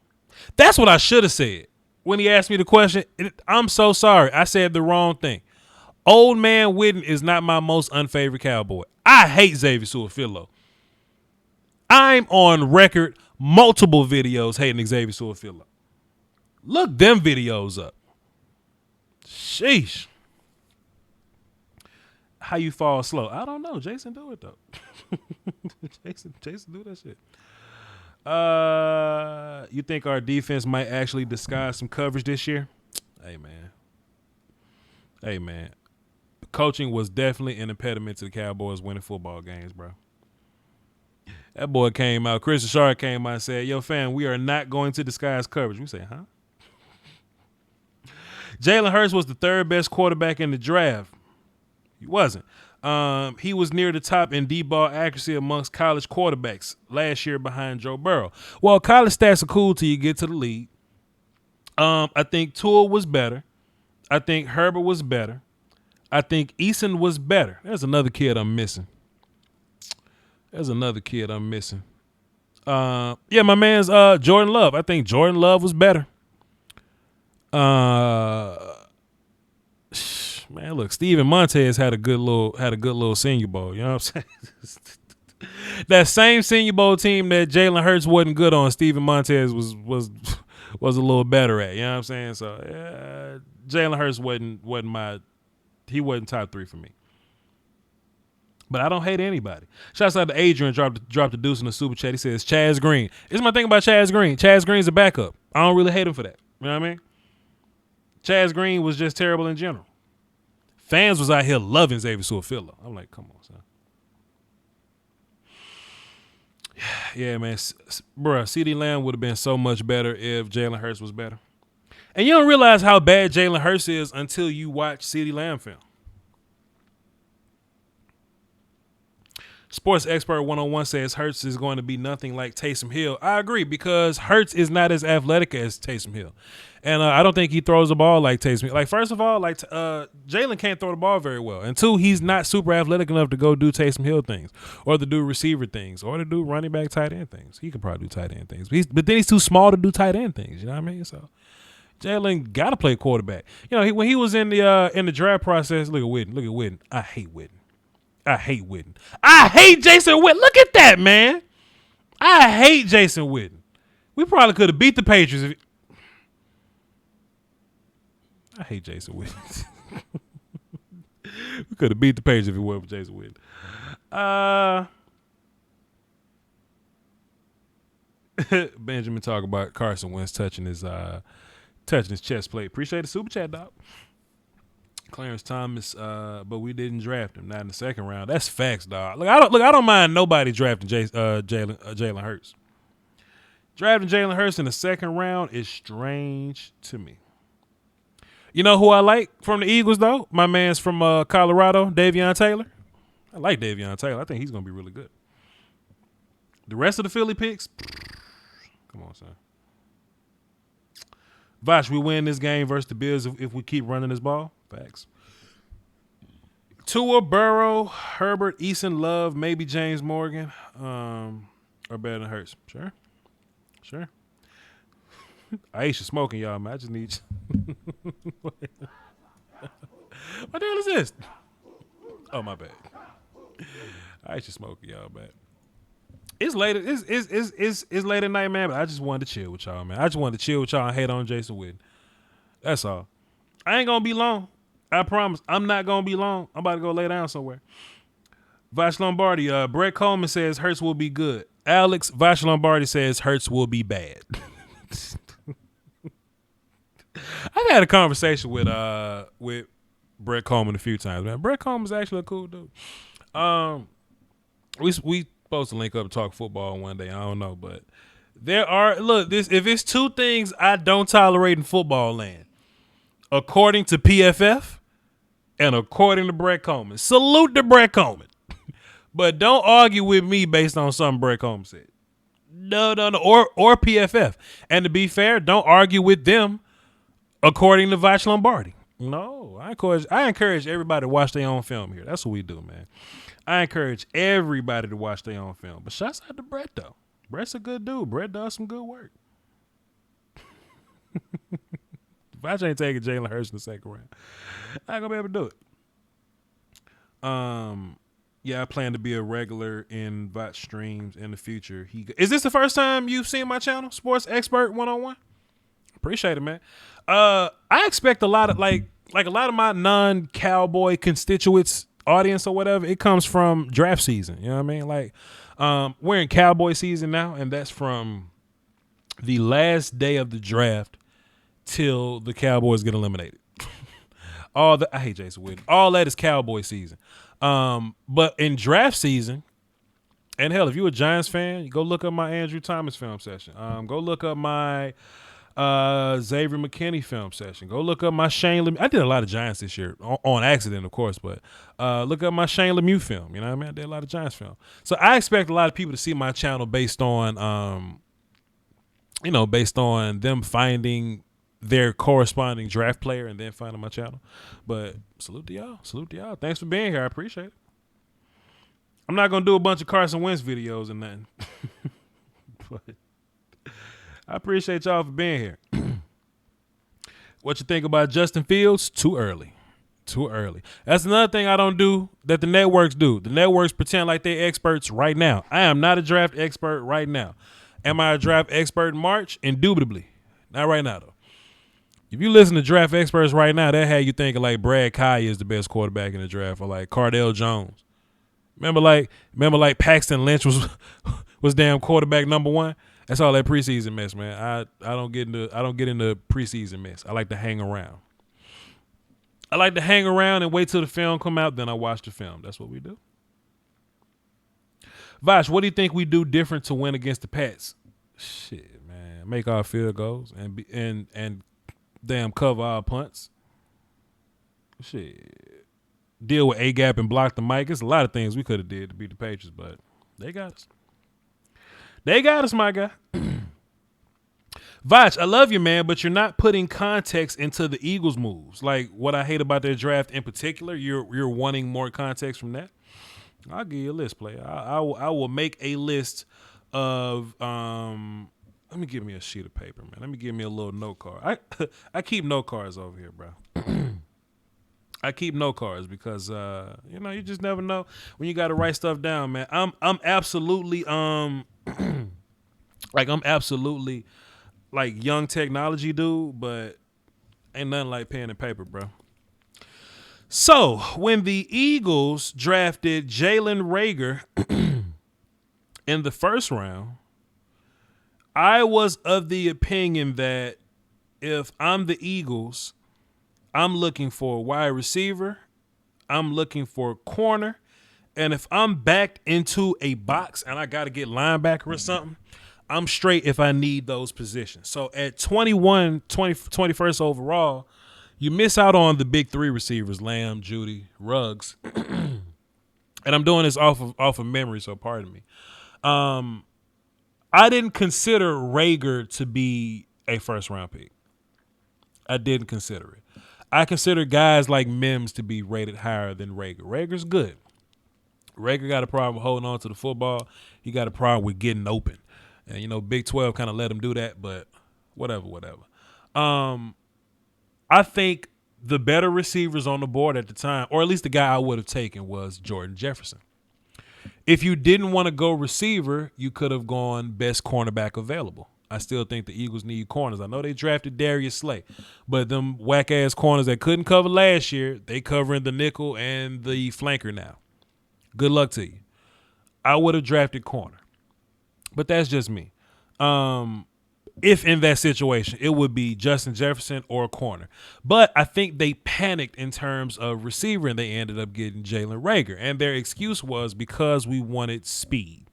That's what I should have said. When he asked me the question, I'm so sorry. I said the wrong thing. Old man Witten is not my most unfavorite Cowboy. I hate Xavier Su'a-Filo. I'm on record, multiple videos hating Xavier Su'a-Filo. Look them videos up. Sheesh. How you fall slow? I don't know. Jason do it though. Jason do that shit. You think our defense might actually disguise some coverage this year? Hey man. Coaching was definitely an impediment to the Cowboys winning football games, bro. That boy came out, Chris Richard came out and said, "Yo, fam, we are not going to disguise coverage." We say, huh? Jalen Hurts was the third best quarterback in the draft. He wasn't. He was near the top in deep ball accuracy amongst college quarterbacks last year behind Joe Burrow. Well, college stats are cool till you get to the league. I think Tua was better. I think Herbert was better. I think Eason was better. There's another kid I'm missing. Yeah, my man's Jordan Love. I think Jordan Love was better. Man, look, Steven Montez had a good little Senior Bowl. You know what I'm saying? That same Senior Bowl team that Jalen Hurts wasn't good on, Steven Montez was a little better at. You know what I'm saying? So Jalen Hurts he wasn't top 3 for me. But I don't hate anybody. Shouts out to Adrian, dropped a deuce in the super chat. He says Chaz Green. This is my thing about Chaz Green. Chaz Green's a backup. I don't really hate him for that. You know what I mean? Chaz Green was just terrible in general. Fans was out here loving Xavier Su'a-Filo. I'm like, come on, son. Yeah, man. Bruh, CeeDee Lamb would have been so much better if Jalen Hurts was better. And you don't realize how bad Jalen Hurts is until you watch CeeDee Lamb film. Sports Expert 101 says Hurts is going to be nothing like Taysom Hill. I agree, because Hurts is not as athletic as Taysom Hill. And I don't think he throws the ball like Taysom Hill. Like, first of all, Jalen can't throw the ball very well. And two, he's not super athletic enough to go do Taysom Hill things, or to do receiver things, or to do running back tight end things. He could probably do tight end things. But then he's too small to do tight end things. You know what I mean? So Jalen got to play quarterback. You know, when he was in the draft process, look at Witten. I hate Witten. I hate Jason Witten. Look at that, man. I hate Jason Witten. We probably could have beat the Patriots. I hate Jason Witten. We could have beat the Patriots if it weren't for Jason Witten. Benjamin talk about Carson Wentz touching his chest plate. Appreciate the super chat, dog. Clarence Thomas, but we didn't draft him. Not in the second round. That's facts, dog. I don't mind nobody drafting Jalen Hurts. Drafting Jalen Hurts in the second round is strange to me. You know who I like from the Eagles, though? My man's from Colorado, Davion Taylor. I like Davion Taylor. I think he's going to be really good. The rest of the Philly picks, come on, son. Voch, we win this game versus the Bills if we keep running this ball. Facts. Tua, Burrow, Herbert, Eason, Love, maybe James Morgan, are better than Hurts. Sure. Aisha smoking, y'all, man. I just need what the hell is this? Oh, my bad. Aisha smoking, y'all, man. It's late. It's late at night, man. But I just wanted to chill with y'all, man. I just wanted to chill with y'all and hate on Jason Witten. That's all. I ain't gonna be long. I promise. I'm not gonna be long. I'm about to go lay down somewhere. Voch Lombardi. Brett Coleman says Hurts will be good. Alex Voch Lombardi says Hurts will be bad. I've had a conversation with Brett Coleman a few times, man. Brett Coleman's actually a cool dude. We supposed to link up and talk football one day. I don't know, but if it's two things I don't tolerate in football land, according to PFF and according to Brett Coleman. Salute to Brett Coleman. But don't argue with me based on something Brett Coleman said. No. Or PFF. And to be fair, don't argue with them according to Voch Lombardi. No, I encourage everybody to watch their own film here. That's what we do, man. I encourage everybody to watch their own film. But shouts out to Brett, though. Brett's a good dude. Brett does some good work. Voch ain't taking Jalen Hurts in the second round, I ain't gonna be able to do it. Yeah, I plan to be a regular in Voch streams in the future. Is this the first time you've seen my channel, Sports Expert 101? Appreciate it, man. I expect a lot of like a lot of my non-Cowboy constituents, audience or whatever. It comes from draft season. You know what I mean? Like, we're in Cowboy season now, and that's from the last day of the draft till the Cowboys get eliminated. I hate Jason Witten. All that is Cowboy season. But in draft season, and hell, if you're a Giants fan, you go look up my Andrew Thomas film session. Go look up my Xavier McKinney film session. Go look up my Shane Lemieux. I did a lot of Giants this year on accident, of course, but look up my Shane Lemieux film. You know what I mean? I did a lot of Giants film. So I expect a lot of people to see my channel based on, based on them finding their corresponding draft player and then finding my channel. But salute to y'all. Salute to y'all. Thanks for being here. I appreciate it. I'm not going to do a bunch of Carson Wentz videos and nothing. But I appreciate y'all for being here. What you think about Justin Fields? Too early. Too early. That's another thing I don't do that the networks do. The networks pretend like they're experts right now. I am not a draft expert right now. Am I a draft expert in March? Indubitably. Not right now, though. If you listen to draft experts right now, that had you thinking like Brad Kaya is the best quarterback in the draft, or like Cardale Jones. Remember like Paxton Lynch was damn quarterback number one. That's all that preseason mess, man. I don't get into preseason mess. I like to hang around. I like to hang around and wait till the film come out, then I watch the film. That's what we do. Voch, what do you think we do different to win against the Pats? Shit, man. Make our field goals and damn cover our punts. Shit. Deal with A-gap and block the mic. There's a lot of things we could have did to beat the Patriots, but they got us. They got us, my guy. Voch, I love you, man, but you're not putting context into the Eagles' moves. Like what I hate about their draft in particular, you're wanting more context from that. I'll give you a list, player. I will make a list of let me give me a sheet of paper, man. Let me give me a little note card. I keep note cards over here, bro. I keep note cards because you just never know when you got to write stuff down, man. I'm absolutely like young technology dude, but ain't nothing like pen and paper, bro. So when the Eagles drafted Jalen Reagor in the first round, I was of the opinion that if I'm the Eagles, I'm looking for a wide receiver, I'm looking for a corner, and if I'm backed into a box and I got to get linebacker or something, I'm straight if I need those positions. So at 21st overall, you miss out on the big three receivers, Lamb, Judy, Ruggs. And I'm doing this off of memory, so pardon me. I didn't consider Reagor to be a first-round pick. I didn't consider it. I consider guys like Mims to be rated higher than Reagor. Rager's good. Reagor got a problem with holding on to the football. He got a problem with getting open. And, Big 12 kind of let him do that, but whatever. I think the better receivers on the board at the time, or at least the guy I would have taken, was Jordan Jefferson. If you didn't want to go receiver, you could have gone best cornerback available. I still think the Eagles need corners. I know they drafted Darius Slay, but them whack-ass corners that couldn't cover last year, they covering the nickel and the flanker now. Good luck to you. I would have drafted corner, but that's just me. If in that situation, it would be Justin Jefferson or a corner. But I think they panicked in terms of receiver, and they ended up getting Jalen Reagor. And their excuse was because we wanted speed.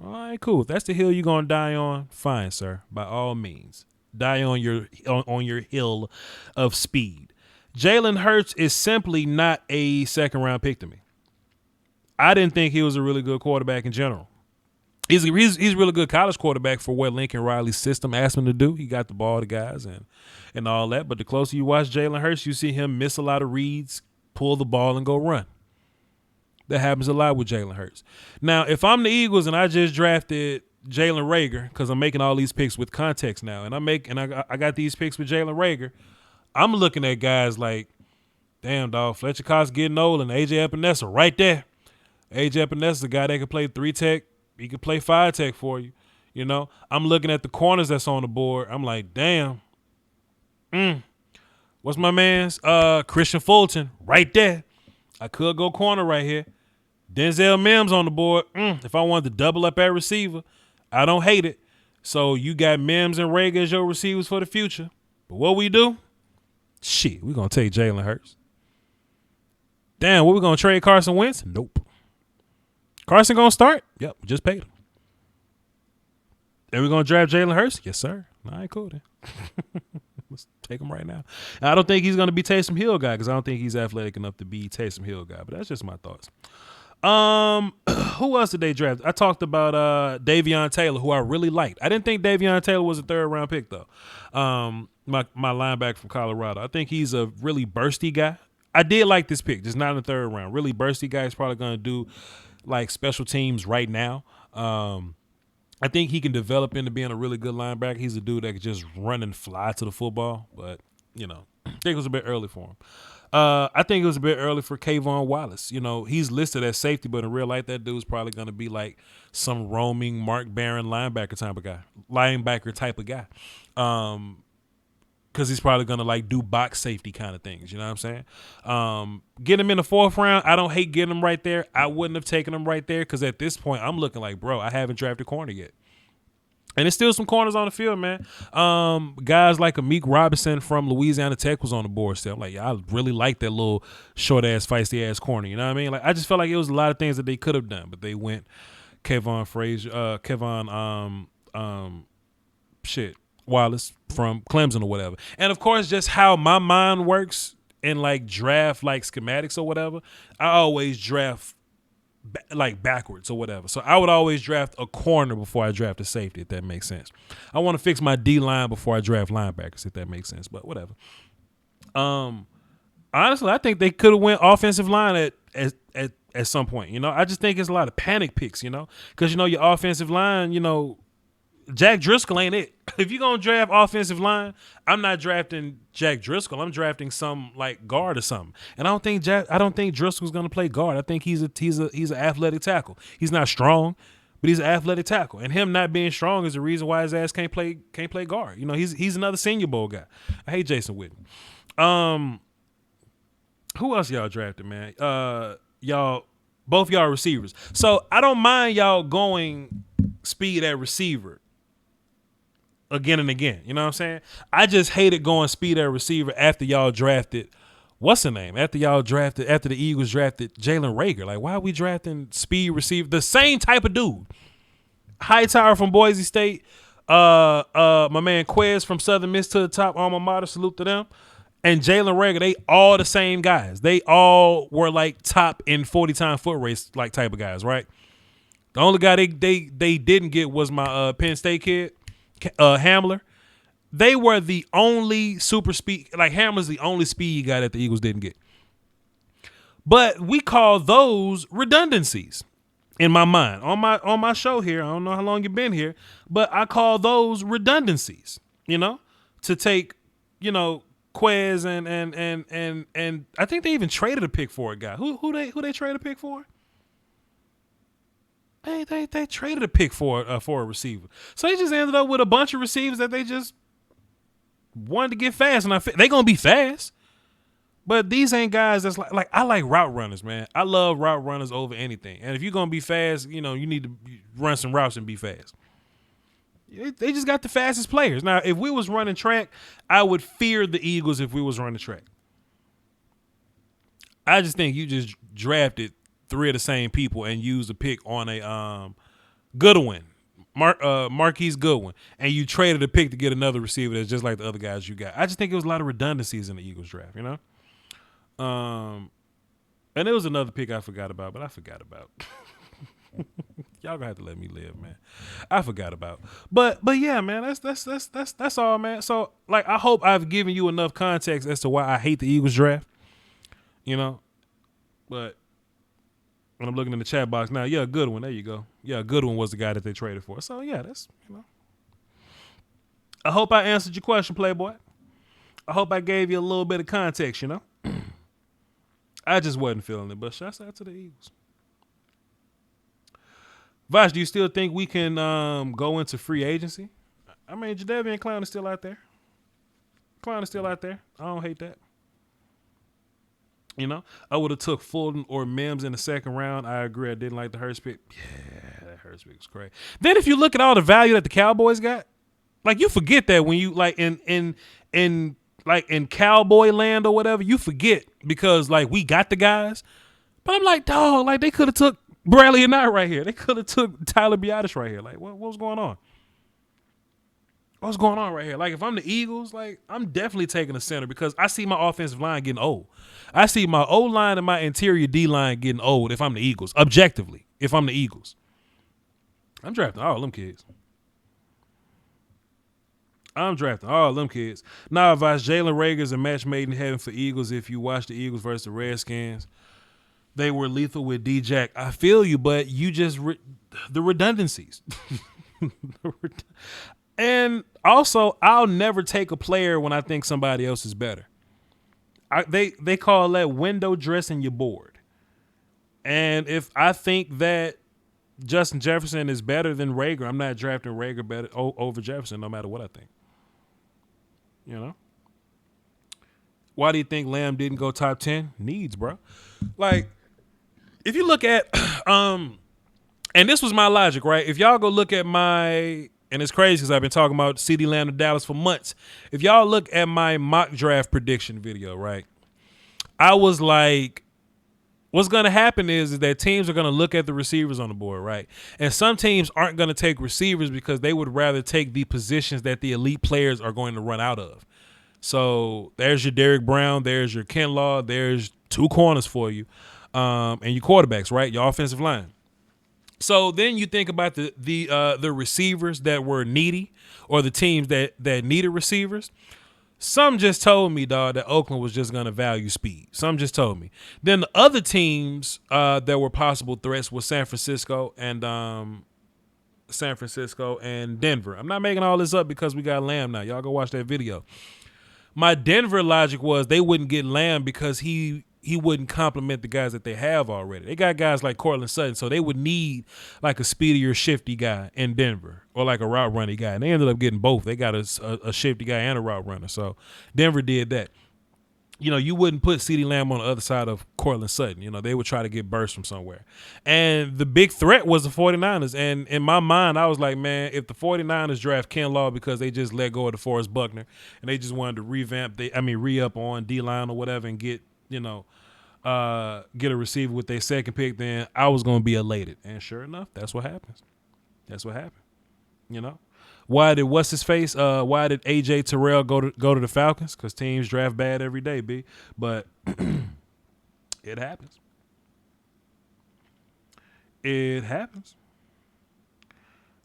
All right, cool. If that's the hill you're going to die on, fine, sir. By all means. Die on your hill of speed. Jalen Hurts is simply not a second-round pick to me. I didn't think he was a really good quarterback in general. He's a really good college quarterback for what Lincoln Riley's system asked him to do. He got the ball to guys and all that. But the closer you watch Jalen Hurts, you see him miss a lot of reads, pull the ball, and go run. That happens a lot with Jalen Hurts. Now, if I'm the Eagles and I just drafted Jalen Reagor, because I'm making all these picks with context now, and I got these picks with Jalen Reagor, I'm looking at guys like, damn, dog, Fletcher Cox getting old, and A.J. Epinesa right there. A.J. Epinesa is a guy that can play 3-tech. He can play 5-tech for you. I'm looking at the corners that's on the board. I'm like, damn. What's my man's? Christian Fulton right there. I could go corner right here. Denzel Mims on the board. If I wanted to double up at receiver, I don't hate it. So you got Mims and Reagor as your receivers for the future. But what we do? Shit, we're going to take Jalen Hurts. Damn, what we going to trade Carson Wentz? Nope. Carson going to start? Yep, just paid him. And we're gonna draft Jalen Hurts? Yes, sir. All right, cool then. Let's take him right now. And I don't think he's gonna be Taysom Hill guy because I don't think he's athletic enough to be Taysom Hill guy. But that's just my thoughts. Who else did they draft? I talked about Davion Taylor, who I really liked. I didn't think Davion Taylor was a 3rd round pick though. My linebacker from Colorado. I think he's a really bursty guy. I did like this pick, just not in the 3rd round. Really bursty guy. He's probably gonna do like special teams right now. I think he can develop into being a really good linebacker. He's a dude that can just run and fly to the football, but I think it was a bit early for him. I think it was a bit early for Kayvon Wallace. He's listed as safety, but in real life, that dude's probably going to be like some roaming Mark Barron linebacker type of guy. Because he's probably going to like do box safety kind of things. You know what I'm saying? Get him in the 4th round. I don't hate getting him right there. I wouldn't have taken him right there because at this point, I'm looking like, bro, I haven't drafted corner yet. And there's still some corners on the field, man. Guys like Amik Robinson from Louisiana Tech was on the board still. I'm like, yeah, I really like that little short-ass, feisty-ass corner. You know what I mean? Like, I just felt like it was a lot of things that they could have done, but they went Wallace from Clemson or whatever. And, of course, just how my mind works in, like, draft, like, schematics or whatever, I always draft like backwards or whatever. So I would always draft a corner before I draft a safety, if that makes sense. I want to fix my D-line before I draft linebackers, if that makes sense, but whatever. Honestly, I think they could have went offensive line at some point. I just think it's a lot of panic picks, because, your offensive line, Jack Driscoll ain't it. If you're going to draft offensive line, I'm not drafting Jack Driscoll. I'm drafting some like guard or something. And I don't think Driscoll's going to play guard. I think he's an athletic tackle. He's not strong, but he's an athletic tackle. And him not being strong is the reason why his ass can't play guard. He's another Senior Bowl guy. I hate Jason Witten. Who else y'all drafted, man? Both y'all receivers. So I don't mind y'all going speed at receiver again and again. You know what I'm saying? I just hated going speed at receiver after y'all drafted, what's the name? After the Eagles drafted Jalen Reagor. Like, why are we drafting speed receiver? The same type of dude. Hightower from Boise State. My man Quez from Southern Miss to the top alma mater. Salute to them. And Jalen Reagor, they all the same guys. They all were like top in 40-time foot race like type of guys, right? The only guy they didn't get was my Penn State kid, Hamler. They were the only super speed, like Hamler's the only speed guy that the Eagles didn't get. But we call those redundancies in my mind. On my show here, I don't know how long you've been here, but I call those redundancies, to take, Quez and I think they even traded a pick for a guy. Who they traded a pick for? They traded a pick for a receiver. So they just ended up with a bunch of receivers that they just wanted to get fast, and they gonna be fast. But these ain't guys that's like I like route runners, man. I love route runners over anything. And if you're gonna be fast, you need to run some routes and be fast. They just got the fastest players. Now, if we was running track, I would fear the Eagles if we was running track. I just think you just drafted 3 of the same people and used a pick on a Goodwin, Marquise Goodwin, and you traded a pick to get another receiver that's just like the other guys you got. I just think it was a lot of redundancies in the Eagles draft, And there was another pick I forgot about, but I forgot about. Y'all gonna have to let me live, man. I forgot about. But yeah, man, that's all, man. So like I hope I've given you enough context as to why I hate the Eagles draft. But when I'm looking in the chat box now, yeah, Goodwin, there you go. Yeah, Goodwin was the guy that they traded for. So yeah, that's I hope I answered your question, Playboy. I hope I gave you a little bit of context, I just wasn't feeling it, but shouts out to the Eagles. Voch, do you still think we can go into free agency? I mean, Jadeveon Clown is still out there. I don't hate that. I would have took Fulton or Mims in the 2nd round. I agree. I didn't like the Hurts pick. Yeah, that Hurts pick was crazy. Then if you look at all the value that the Cowboys got, like you forget that when you like in Cowboy land or whatever, you forget because like we got the guys. But I'm like, dog, like they could have took Bradley and I right here. They could have took Tyler Biadasz right here. Like, what was going on? what's going on right here? Like, if I'm the Eagles, like, I'm definitely taking a center because I see my offensive line getting old. I see my O-line and my interior D-line getting old if I'm the Eagles. Objectively, if I'm the Eagles. I'm drafting all them kids. Nah, Voch, Jalen Rager's a match made in heaven for Eagles. If you watch the Eagles versus the Redskins, they were lethal with D-Jack. I feel you, but you just the redundancies. And also, I'll never take a player when I think somebody else is better. They call that window dressing your board. And if I think that Justin Jefferson is better than Rager, I'm not drafting Rager better over Jefferson, no matter what I think. You know? Why do you think Lamb didn't go top 10? Needs, bro. Like, if you look at, and this was my logic, right? If y'all go look at my, and it's crazy because I've been talking about CeeDee Lamb to Dallas for months. If y'all look at my mock draft prediction video, right? I was like, what's going to happen is that teams are going to look at the receivers on the board, right? And some teams aren't going to take receivers because they would rather take the positions that the elite players are going to run out of. So there's your Derrick Brown, there's your Kinlaw, there's two corners for you, and your quarterbacks, right? Your offensive line. So then you think about the receivers that were needy, or the teams that needed receivers. Some just told me, dog, that Oakland was just going to value speed. Some just told me. Then the other teams that were possible threats were San Francisco and Denver. I'm not making all this up because we got Lamb now. Y'all go watch that video. My Denver logic was they wouldn't get Lamb because he wouldn't complement the guys that they have already. They got guys like Cortland Sutton, so they would need like a speedier, shifty guy in Denver or like a route running guy. And they ended up getting both. They got a shifty guy and a route runner. So Denver did that. You know, you wouldn't put CeeDee Lamb on the other side of Cortland Sutton. You know, they would try to get burst from somewhere. And the big threat was the 49ers. And in my mind, I was like, man, if the 49ers draft Kinlaw because they just let go of DeForest Buckner and they just wanted to re-up on D-line or whatever and get, you know, get a receiver with their second pick, then I was going to be elated. And sure enough, that's what happens. That's what happened. You know? Why did why did AJ Terrell go to the Falcons? Because teams draft bad every day, B. But it happens. It happens.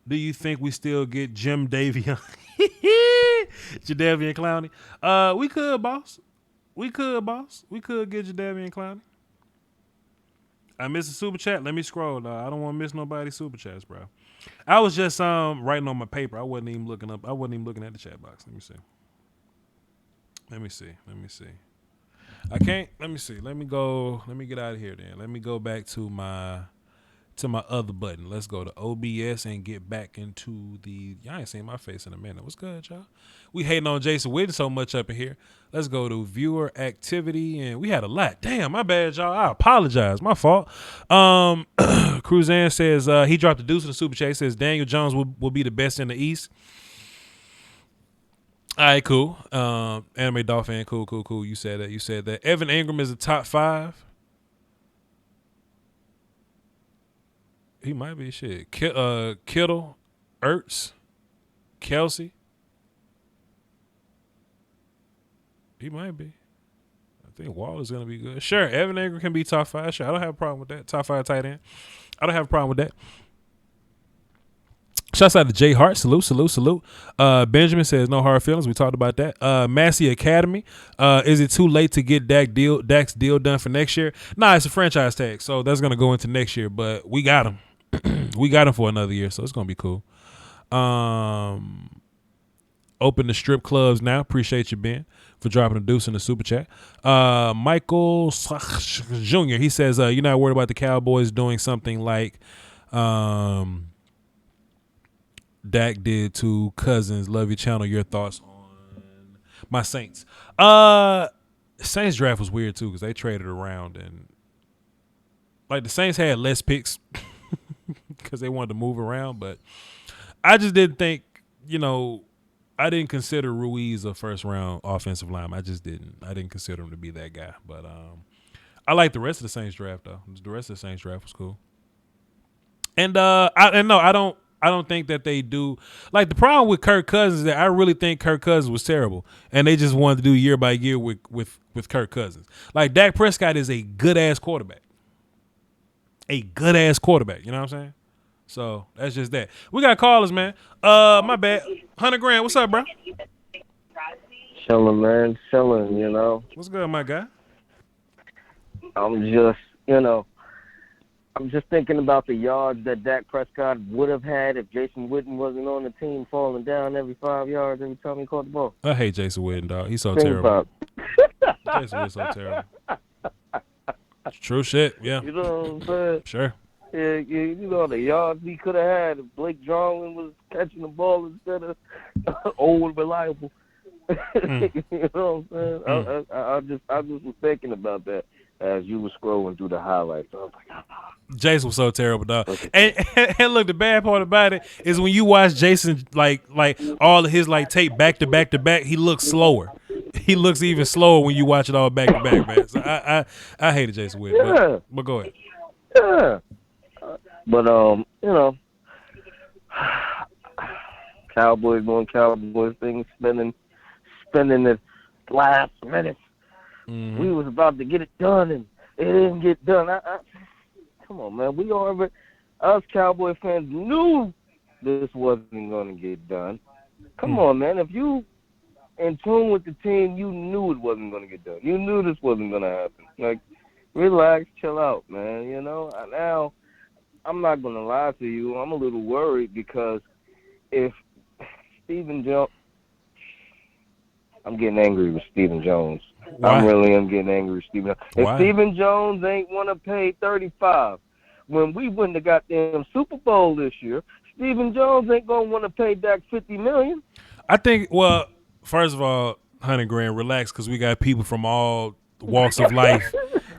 Do you think we still get Jadeveon Clowney? We could, boss. We could get Jadeveon Clowney. I missed a super chat. Let me scroll, dog. I don't want to miss nobody's super chats, bro. I was just writing on my paper. I wasn't even looking at the chat box. Let me see. I can't. Let me see. Let me go. Let me get out of here then. Let me go back to my other button. Let's go to OBS and get back into the. Y'all ain't seen my face in a minute. What's good, y'all? We hating on Jason Witten so much up in here. Let's go to viewer activity, and we had a lot. Damn, my bad, y'all. I apologize. My fault. Cruzan says he dropped a deuce in the super chat. He says Daniel Jones will be the best in the East. All right, cool. Anime Dolphin, cool. You said that. Evan Ingram is a top 5. He might be shit. Kittle, Ertz, Kelsey. He might be. I think Waller's going to be good. Sure, Evan Ingram can be top 5. Sure, I don't have a problem with that. Top 5 tight end. I don't have a problem with that. Shouts out to Jay Hart. Salute. Benjamin says no hard feelings. We talked about that. Massey Academy. Is it too late to get Dak's deal done for next year? Nah, it's a franchise tag, so that's going to go into next year, but we got him. We got him for another year, so it's going to be cool. Open the strip clubs now. Appreciate you, Ben, for dropping a deuce in the super chat. Michael Jr., he says, you're not worried about the Cowboys doing something like Dak did to Cousins. Love your channel. Your thoughts on my Saints. Saints draft was weird, too, because they traded around. And like the Saints had less picks because they wanted to move around. But I just didn't think, I didn't consider Ruiz a first-round offensive lineman. I just didn't. I didn't consider him to be that guy. But I like the rest of the Saints draft, though. The rest of the Saints draft was cool. And I don't I don't think that they do. Like the problem with Kirk Cousins is that I really think Kirk Cousins was terrible, and they just wanted to do year by year with Kirk Cousins. Like Dak Prescott is a good ass quarterback, You know what I'm saying? So that's just that. We got callers, man. My bad. 100 grand. What's up, bro? Chilling, man. Chilling, you know. What's good, my guy? I'm just, you know, I'm just thinking about the yards that Dak Prescott would have had if Jason Witten wasn't on the team, falling down every 5 yards every time he caught the ball. I hate Jason Witten, dog. He's so Think terrible. about Jason Witten's so terrible. True shit, yeah. You know what I'm saying? Sure. Yeah, you know, the yards he could have had if Blake Jarwin was catching the ball instead of old and reliable. You know what I'm saying? I just was thinking about that as you were scrolling through the highlights. I was like, Jason was so terrible, dog. And look, the bad part about it is when you watch Jason like all of his like tape back to back to back, he looks slower. He looks even slower when you watch it all back to back, man. So I hated Jason Witten. Yeah. But go ahead. Yeah. But you know, Cowboys doing Cowboys things, spending the last minute. Mm-hmm. We was about to get it done, and it didn't get done. Come on, man. Us Cowboy fans knew this wasn't going to get done. Come on, man. If you in tune with the team, you knew it wasn't going to get done. You knew this wasn't going to happen. Like, relax, chill out, man. You know, now I'm not going to lie to you. I'm a little worried because if Stephen Jones, I'm getting angry with Stephen Jones. Why? I'm getting angry with Stephen Jones. If Why? Stephen Jones ain't want to pay $35 when we win the goddamn Super Bowl this year, Stephen Jones ain't going to want to pay Dak $50 million. I think, well, first of all, 100 grand, relax, because we got people from all walks of life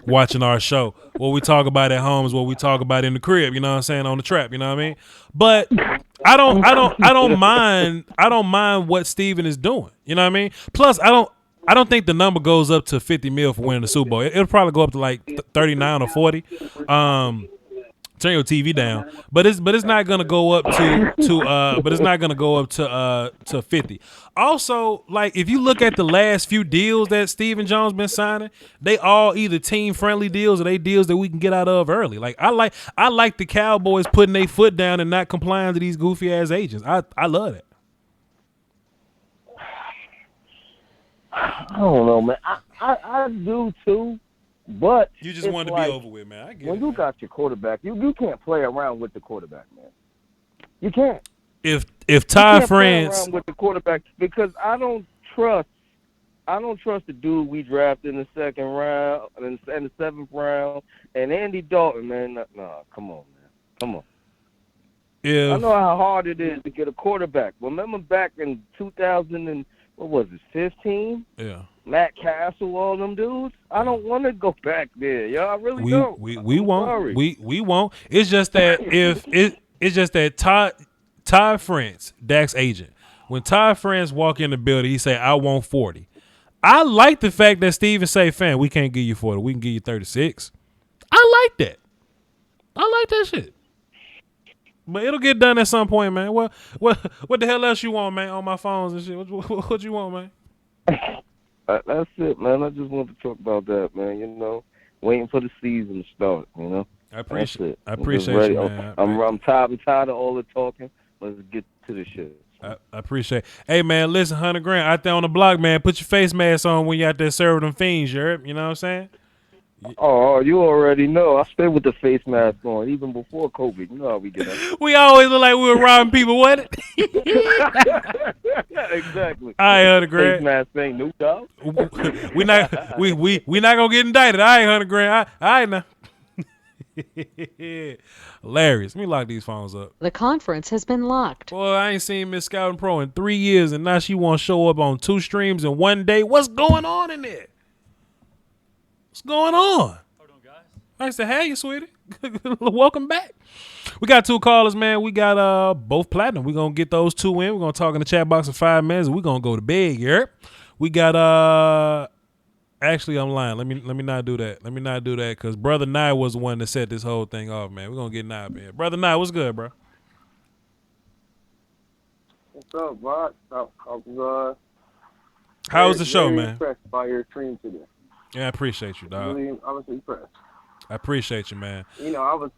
watching our show. What we talk about at home is what we talk about in the crib, you know what I'm saying, on the trap, you know what I mean? But I don't mind what Steven is doing. You know what I mean? Plus I don't think the number goes up to 50 mil for winning the Super Bowl. It'll probably go up to like 39 or 40. Turn your TV down, but it's not gonna go up to 50. Also, like if you look at the last few deals that Stephen Jones been signing, they all either team friendly deals or they deals that we can get out of early. Like I like the Cowboys putting their foot down and not complying to these goofy ass agents. I love that. I don't know, man. I do too. But you just want to be over with, man. I get when it, you man. got your quarterback, you can't play around with the quarterback, man. You can't. If You Ty can't play France, around with the quarterback because I don't trust the dude we drafted in the second round and in the seventh round and Andy Dalton, man. No, come on, man. Come on. I know how hard it is to get a quarterback. Remember back in 2000 and what was it, 15? yeah. Matt Castle, all them dudes. I don't want to go back there, yo. I really don't. We I'm won't. sorry. We won't. It's just that it's just that Ty France, Dak's agent, when Ty France walk in the building, he say, "I want 40." I like the fact that Steven say, "Fam, we can't give you 40. We can give you 36." I like that. I like that shit. But it'll get done at some point, man. What the hell else you want, man? On my phones and shit. What you want, man? That's it, man. I just wanted to talk about that, man. You know, waiting for the season to start. You know, I appreciate ready. you, man. I'm tired of all the talking. Let's get to the shit. I appreciate. Hey, man, listen, 100 grand out there on the block, man. Put your face mask on when you out there serving them fiends. You heard? You know what I'm saying? Oh, you already know. I stayed with the face mask on even before COVID. You know how we get that. We always look like we were robbing people, what? Yeah, exactly. All right, 100 grand. Face mask ain't new, dog. we not gonna get indicted. All right, 100 grand. All right now. Hilarious. Let me lock these phones up. The conference has been locked. Boy, I ain't seen Miss Scouting Pro in 3 years, and now she want to show up on 2 streams in 1 day. What's going on in there? What's going on? Hold on, guys. Nice to have you, sweetie. Welcome back. We got 2 callers, man. We got both platinum. We're going to get those 2 in. We're going to talk in the chat box in 5 minutes, and we're going to go to bed, yeah? We got actually, I'm lying. Let me not do that. Let me not do that because Brother Nye was the one that set this whole thing off, man. We're going to get Nye up here. Brother Nye, what's good, bro? What's up, Voch? I was How was the show, very man? impressed by your stream today. Yeah, I appreciate you, dog. I was impressed. I appreciate you, man. You know, there's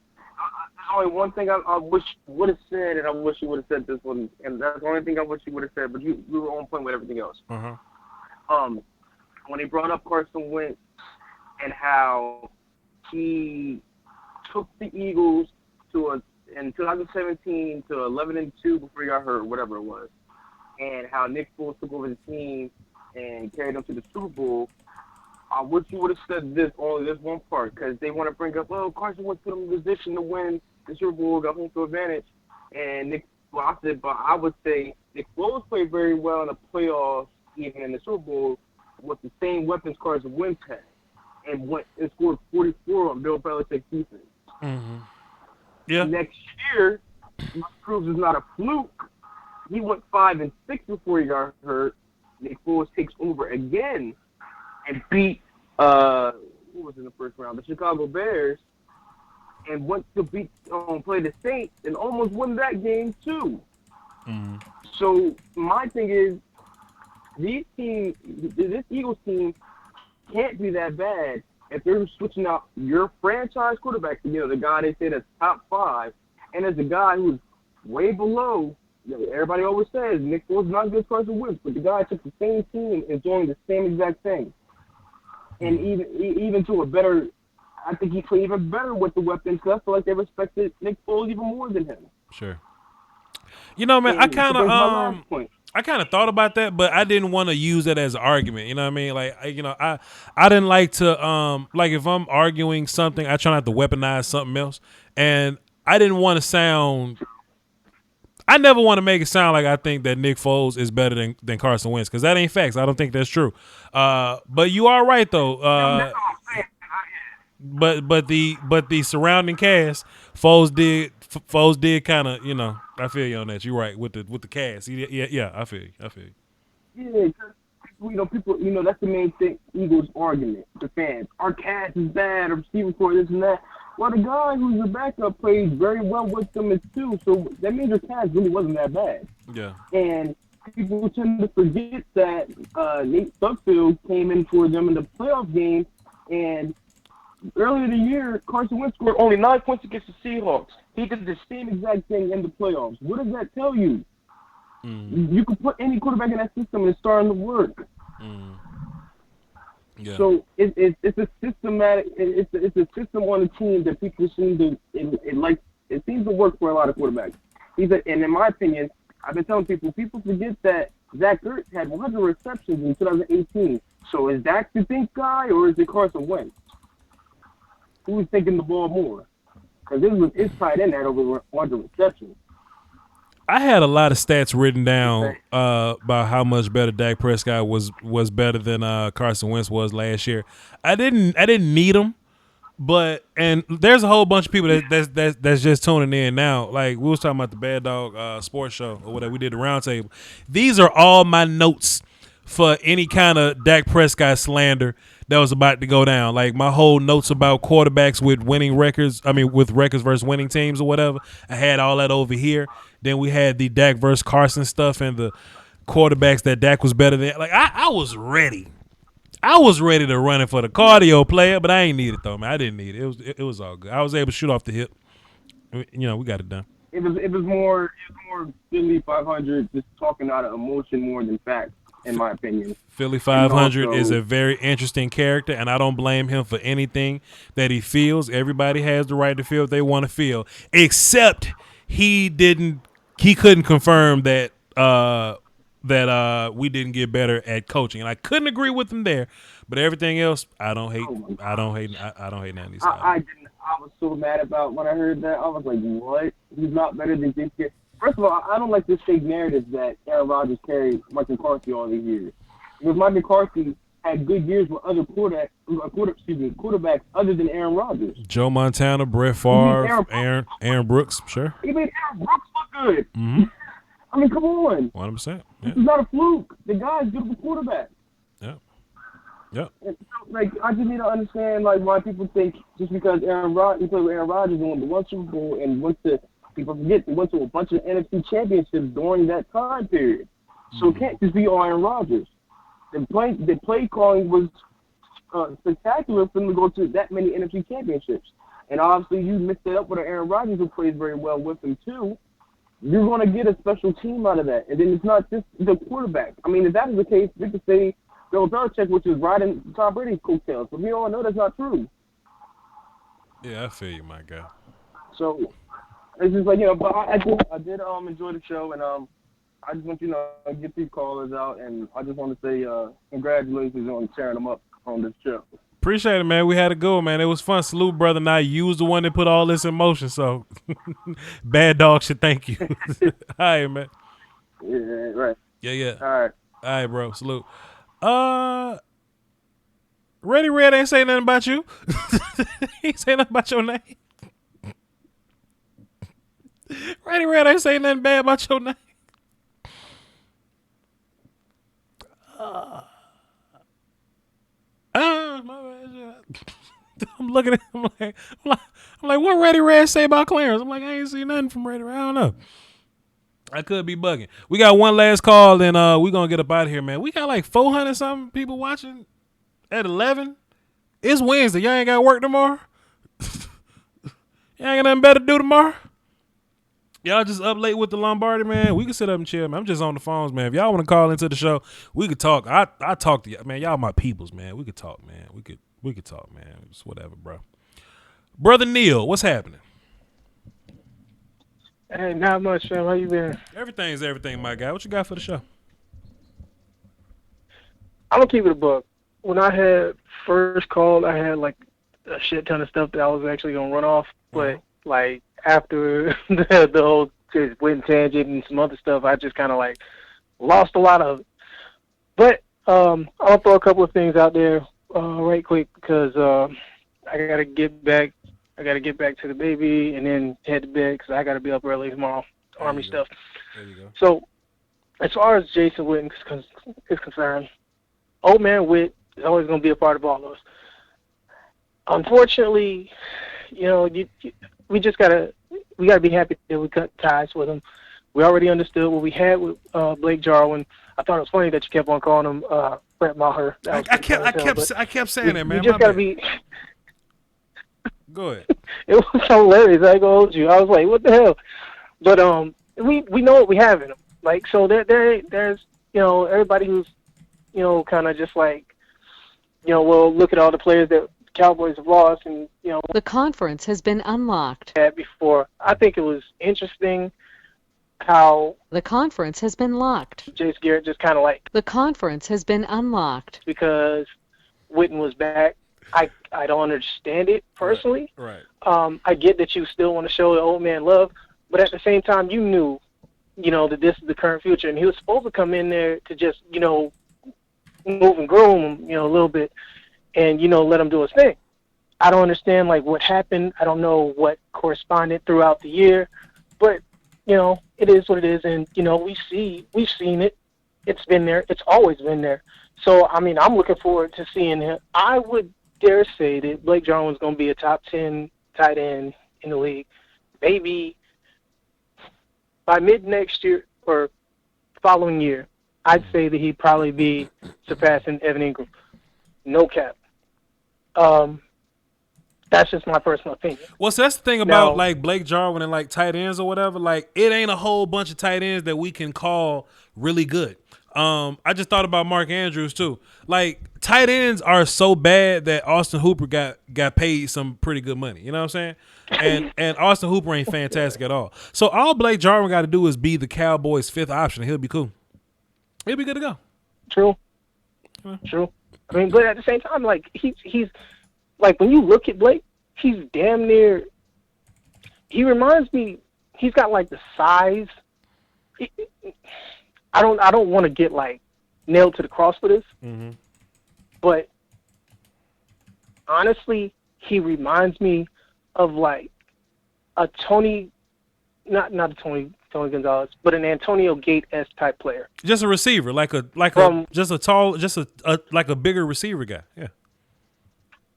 only one thing I wish you would have said, and I wish you would have said this one, and that's the only thing I wish you would have said, but you were on point with everything else. When he brought up Carson Wentz and how he took the Eagles in 2017 to 11-2 before he got hurt, whatever it was, and how Nick Foles took over the team and carried them to the Super Bowl. I wish you would have said only this one part, because they want to bring up, Carson Wentz put him in position to win the Super Bowl, got home field advantage, and Nick lost it. But I would say Nick Foles played very well in the playoffs, even in the Super Bowl, with the same weapons Carson Wentz had, and went and scored 44 on Bill Belichick's defense. Mm-hmm. Yeah. Next year, proves it's not a fluke. He went 5-6 before he got hurt. Nick Foles takes over again and beat who was in the first round? The Chicago Bears, and went to play the Saints and almost won that game too. Mm-hmm. So my thing is, this Eagles team can't be that bad if they're switching out your franchise quarterback, the guy they say that's top 5, and there's a guy who's way below. Everybody always says Nick Foles is not good as Carson Wentz, but the guy took the same team and is doing the same exact thing. And even to a better, I think he played even better with the weapons, because I feel like they respected Nick Foles even more than him. Sure. Man, I kind of thought about that, but I didn't want to use it as an argument. You know what I mean? Like, I didn't like to like, if I'm arguing something, I try not to weaponize something else, and I didn't want to sound. I never want to make it sound like I think that Nick Foles is better than Carson Wentz, because that ain't facts. I don't think that's true. But you are right though. But the surrounding cast, Foles did kind of, I feel you on that. You're right with the cast. Yeah, I feel you. Yeah, people, that's the main thing. Eagles argument, the fans. Our cast is bad. Our receiving core, this and that. Well, the guy who's the backup played very well with them too, so that means their cast really wasn't that bad. Yeah. And people tend to forget that Nate Stuckfield came in for them in the playoff game, and earlier in the year, Carson Wentz scored only 9 points against the Seahawks. He did the same exact thing in the playoffs. What does that tell you? You can put any quarterback in that system and it's starting to work. Yeah. So it's a systematic. It's a system on the team that people seem to it seems to work for a lot of quarterbacks. And in my opinion, I've been telling people forget that Zach Ertz had 100 receptions in 2018. So is Dak the think guy or is it Carson Wentz? Who's taking the ball more? Because it's tied in that over 100 receptions. I had a lot of stats written down about how much better Dak Prescott was better than Carson Wentz was last year. I didn't need him, and there's a whole bunch of people that's just tuning in now. Like, we was talking about the Bad Dog Sports Show or whatever. We did the roundtable. These are all my notes for any kind of Dak Prescott slander that was about to go down. Like, my whole notes about quarterbacks with winning records. I mean, with records versus winning teams or whatever. I had all that over here. Then we had the Dak versus Carson stuff and the quarterbacks that Dak was better than. Like, I was ready. I was ready to run it for the cardio player, but I ain't need it though, man. I didn't need it. It was all good. I was able to shoot off the hip. We got it done. It was more Philly 500, just talking out of emotion more than fact, in my opinion. Philly 500 is a very interesting character, and I don't blame him for anything that he feels. Everybody has the right to feel what they want to feel, except he couldn't confirm that we didn't get better at coaching, and I couldn't agree with him there. But everything else, I don't hate. I don't hate none of these guys. I didn't. I was so mad about when I heard that. I was like, "What? He's not better than this kid." First of all, I don't like this fake narrative that Aaron Rodgers carried Mike McCarthy all these years. Because Mike McCarthy had good years with other quarterbacks other than Aaron Rodgers. Joe Montana, Brett Favre, Aaron Brooks, sure. He made Aaron Brooks look good. Mm-hmm. I mean, come on. 100%. Yeah. This is not a fluke. The guy's good for quarterback. Yeah. And so, I just need to understand, why people think just because he played with Aaron Rodgers and won the one Super Bowl and went to People forget they went to a bunch of NFC championships during that time period. So it can't just be Aaron Rodgers. The play calling was spectacular for them to go to that many NFC championships. And obviously you mix it up with Aaron Rodgers who plays very well with him too. You're going to get a special team out of that. And then it's not just the quarterback. I mean, if that is the case, we could say Bill Belichick, which is riding Tom Brady's coattails. But we all know that's not true. Yeah, I feel you, my guy. So it's just like, but I did enjoy the show, and I just want you to get these callers out, and I just want to say congratulations on tearing them up on this show. Appreciate it, man. We had a good one, man. It was fun. Salute, brother. Now you was the one that put all this in motion, so Bad Dog should thank you. All right, man. Yeah, right. Yeah. All right, bro. Salute. Ready Red ain't saying nothing about you. He ain't saying nothing about your name. Ready Red ain't saying nothing bad about your name. My bad. I'm looking at him I'm like, what Ready Red say about Clarence? I'm like, I ain't seen nothing from Ready Red. I don't know. I could be bugging. We got one last call, and we gonna get up out of here, man. We got like 400 something people watching at 11. It's Wednesday. Y'all ain't got work tomorrow. Y'all ain't got nothing better to do tomorrow. Y'all just up late with the Lombardi, man. We can sit up and chill, man. I'm just on the phones, man. If y'all want to call into the show, we could talk. I talk to y'all, man. Y'all my peoples, man. We could talk, man. We could talk, man. It's whatever, bro. Brother Neil, what's happening? Hey, not much, fam. How you been? Everything's everything, my guy. What you got for the show? I'm gonna keep it a buck. When I had first called, I had like a shit ton of stuff that I was actually gonna run off, but like after the whole just went tangent and some other stuff, I just kind of like lost a lot of it. But I'll throw a couple of things out there right quick because I gotta get back. I got to get back to the baby and then head to bed because I got to be up early tomorrow. Army stuff. There you go. So, as far as Jason Witten is concerned, old man Witt is always going to be a part of all those. Unfortunately, we just got to be happy that we cut ties with him. We already understood what we had with Blake Jarwin. I thought it was funny that you kept on calling him Brett Maher. I kept saying that, man. You just got to be. Go ahead. It was hilarious. I ain't gonna hold you. I was like, what the hell? But we know what we have in him. Like, so there's everybody who's kind of just like well, look at all the players that Cowboys have lost, and The conference has been unlocked. had before. I think it was interesting how The conference has been locked. Jace Garrett just kind of like The conference has been unlocked. because Witten was back. I don't understand it personally. Right. I get that you still want to show the old man love, but at the same time, you knew, that this is the current future, and he was supposed to come in there to just, move and groom him, a little bit, and let him do his thing. I don't understand what happened. I don't know what corresponded throughout the year, but it is what it is, and we've seen it. It's been there. It's always been there. So I mean, I'm looking forward to seeing him. I would dare say that Blake Jarwin's going to be a top 10 tight end in the league. Maybe by mid next year or following year, I'd say that he'd probably be surpassing Evan Ingram. No cap. That's just my personal opinion. Well, so that's the thing about Blake Jarwin and tight ends or whatever. It ain't a whole bunch of tight ends that we can call really good. I just thought about Mark Andrews too. Tight ends are so bad that Austin Hooper got paid some pretty good money. You know what I'm saying? And Austin Hooper ain't fantastic at all. So all Blake Jarwin got to do is be the Cowboys' fifth option, and he'll be cool. He'll be good to go. True. True. I mean, but at the same time, he's when you look at Blake, he's damn near. He reminds me. He's got the size. I don't want to get nailed to the cross for this, but honestly, he reminds me of a Tony, not a Tony Gonzalez, but an Antonio Gates-esque type player. Just a receiver, a bigger receiver guy. Yeah.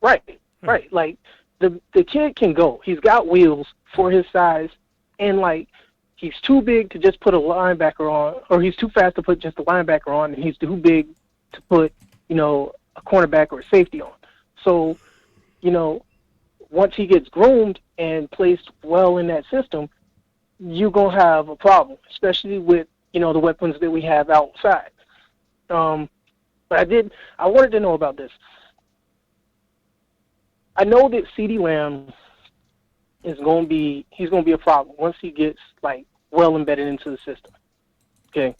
Right. The kid can go. He's got wheels for his size, and like he's too big to just put a linebacker on, or he's too fast to put just a linebacker on, and he's too big to put, you know, a cornerback or a safety on. So, you know, once he gets groomed and placed well in that system, you're gonna have a problem, especially with, you know, the weapons that we have outside. But I wanted to know about this. I know that CeeDee Lamb he's going to be a problem once he gets like well embedded into the system. Okay.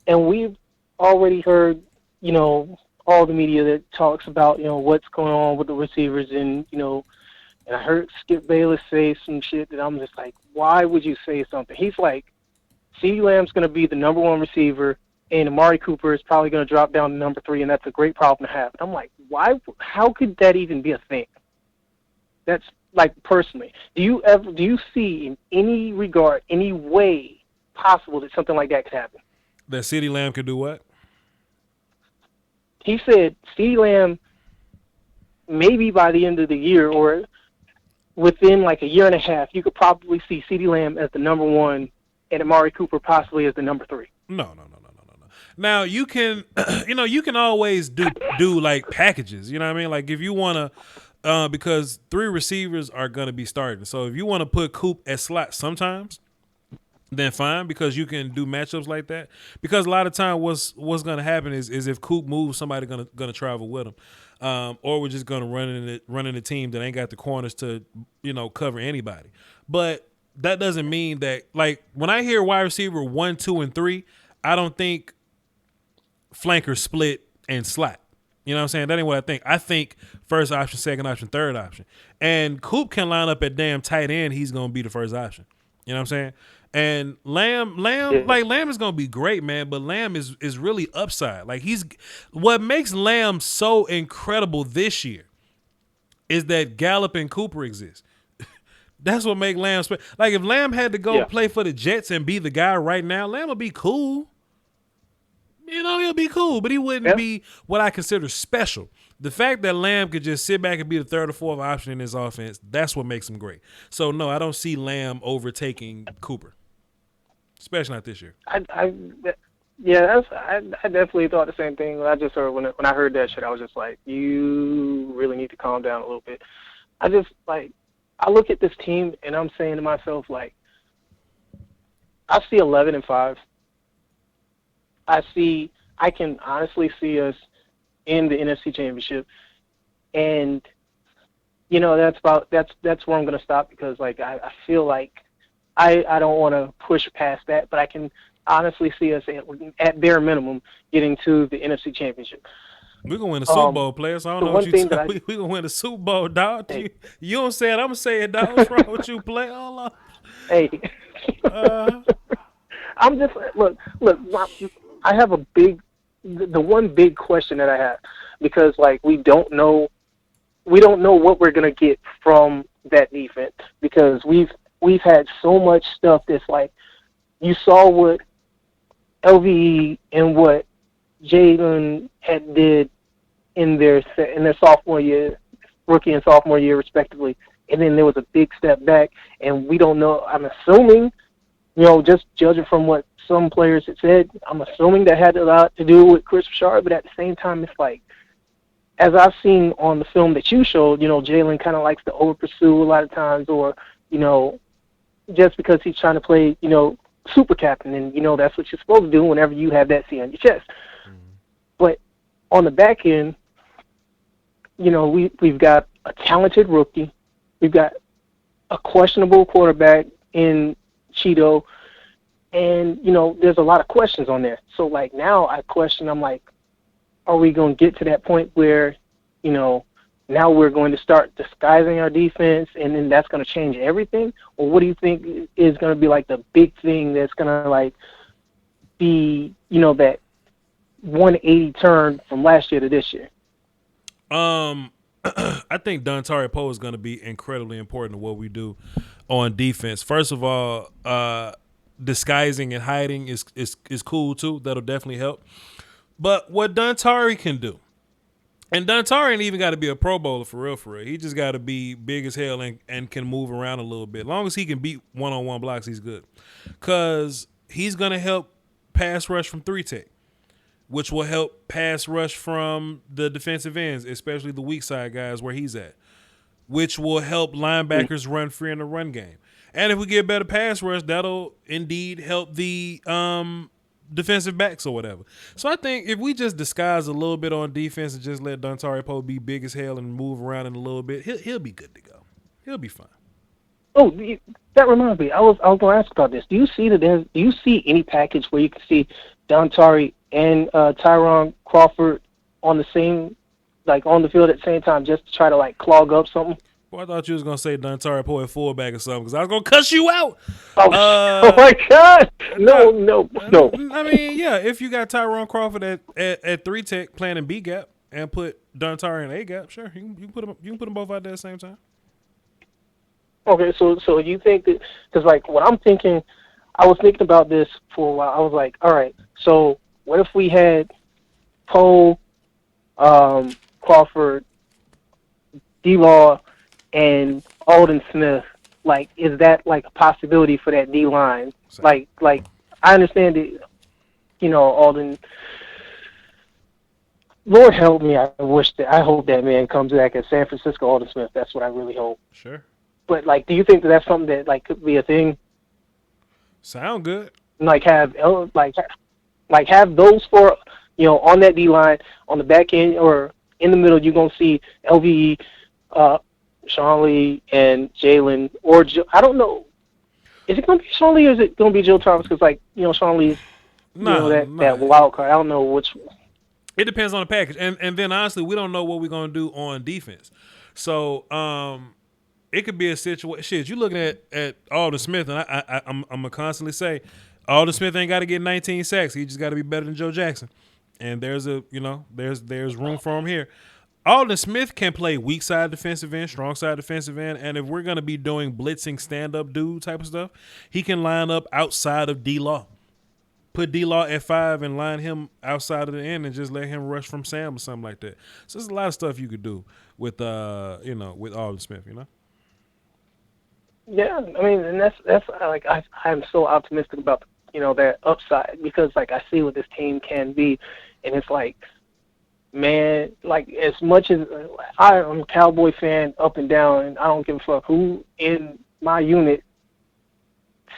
And we've already heard, you know, all the media that talks about, you know, what's going on with the receivers, and, you know, and I heard Skip Bayless say some shit that I'm just like, why would you say something? He's like, CeeDee Lamb's going to be the number one receiver, and Amari Cooper is probably going to drop down to number 3, and that's a great problem to have. And I'm like, why? How could that even be a thing? That's like, personally, do you see in any regard, any way possible that something like that could happen? That CeeDee Lamb could do what? He said CeeDee Lamb, maybe by the end of the year or within like a year and a half, you could probably see CeeDee Lamb as the number 1 and Amari Cooper possibly as the number 3. No. Now you can, you know, you can always do like packages. You know what I mean? Like if you want to, because 3 receivers are going to be starting. So if you want to put Coop at slot sometimes, then fine, because you can do matchups like that. Because a lot of time, what's going to happen is if Coop moves, somebody going to travel with him, or we're just going to run in a team that ain't got the corners to, you know, cover anybody. But that doesn't mean that, like, when I hear wide receiver 1, 2, and 3, I don't think flanker, split, and slot. You know what I'm saying? That ain't what I think. I think first option, second option, third option. And Coop can line up at damn tight end. He's going to be the first option. You know what I'm saying? And Lamb is going to be great, man, but Lamb is really upside. Like, what makes Lamb so incredible this year is that Gallup and Cooper exist. That's what make Lamb special. Like, if Lamb had to go play for the Jets and be the guy right now, Lamb would be cool. You know, he'll be cool, but he wouldn't be what I consider special. The fact that Lamb could just sit back and be the third or fourth option in this offense, that's what makes him great. So, no, I don't see Lamb overtaking Cooper, especially not this year. I definitely thought the same thing. I just heard when I heard that shit, I was just like, you really need to calm down a little bit. I look at this team and I'm saying to myself, like, I see 11-5. I can honestly see us in the NFC Championship, and you know that's where I'm going to stop, because like I feel like I don't want to push past that, but I can honestly see us at bare minimum getting to the NFC Championship. We're going to win a Super Bowl, players. I don't know what you talking. We're going to win a Super Bowl, dog. Hey. You don't say it, I'm going to say it, dog. What's wrong with you, player? Hold on. Hey. I'm just, look, I have the one big question that I have, because like we don't know what we're going to get from that defense, because we've had so much stuff that's like, you saw what LVE and what Jalen had did in their sophomore year, rookie and sophomore year respectively, and then there was a big step back, and we don't know. I'm assuming, you know, just judging from what some players had said, I'm assuming that had a lot to do with Chris Richard, but at the same time, it's like, as I've seen on the film that you showed, you know, Jalen kind of likes to over pursue a lot of times, or, you know, just because he's trying to play, you know, super captain, and, you know, that's what you're supposed to do whenever you have that C on your chest. Mm-hmm. But on the back end, you know, we've got a talented rookie. We've got a questionable quarterback in Cheeto. And, you know, there's a lot of questions on there. So, like, now I'm like, are we going to get to that point where, you know, now we're going to start disguising our defense, and then that's going to change everything? Or what do you think is going to be, like, the big thing that's going to, like, be, you know, that 180 turn from last year to this year? I think Dontari Poe is going to be incredibly important to what we do on defense. First of all, disguising and hiding is cool too. That'll definitely help. But what Dontari can do And Dontari ain't even got to be a Pro Bowler for real, for real. He just got to be big as hell and can move around a little bit. As long as he can beat one-on-one blocks, he's good. Because he's going to help pass rush from 3-tech, which will help pass rush from the defensive ends, especially the weak side guys where he's at, which will help linebackers run free in the run game. And if we get better pass rush, that'll indeed help the defensive backs or whatever. So I think if we just disguise a little bit on defense and just let Dontari Poe be big as hell and move around in a little bit, he'll be good to go. He'll be fine. Oh, that reminds me. I was going to ask about this. Do you see any package where you can see Dontari and Tyron Crawford on the same, like on the field at the same time, just to try to like clog up something? Well, I thought you was gonna say Dontari Poe at fullback or something because I was gonna cuss you out. Oh my God! No. I mean, yeah, if you got Tyron Crawford at 3-tech playing in B gap and put Dontari in A gap, sure, you can put them both out there at the same time. Okay, so you think that, because like what I'm thinking, I was thinking about this for a while. I was like, all right, so what if we had Poe, Crawford, D-Law, and Alden Smith? Like, is that like a possibility for that D line? Like I understand that, Alden. Lord help me! I hope that man comes back as San Francisco Alden Smith. That's what I really hope. Sure. But like, do you think that that's something that like could be a thing? Sound good. Like have those four, on that D line, on the back end or in the middle, you're gonna see LVE, Sean Lee and Jalen, or I don't know. Is it going to be Sean Lee or is it going to be Joe Thomas? Because, Sean Lee's that wild card. I don't know which one. It depends on the package. And then, honestly, we don't know what we're going to do on defense. So, it could be a situation. Shit, you're looking at Alden Smith, and I'm going to constantly say, Alden Smith ain't got to get 19 sacks. He just got to be better than Joe Jackson. And there's room for him here. Alden Smith can play weak side defensive end, strong side defensive end, and if we're going to be doing blitzing stand-up dude type of stuff, he can line up outside of D-Law. Put D-Law at 5 and line him outside of the end and just let him rush from Sam or something like that. So there's a lot of stuff you could do with with Alden Smith, Yeah, I mean, and that's like I'm so optimistic about that upside because I see what this team can be, and it's like, man, as much as I'm a Cowboy fan up and down, and I don't give a fuck who in my unit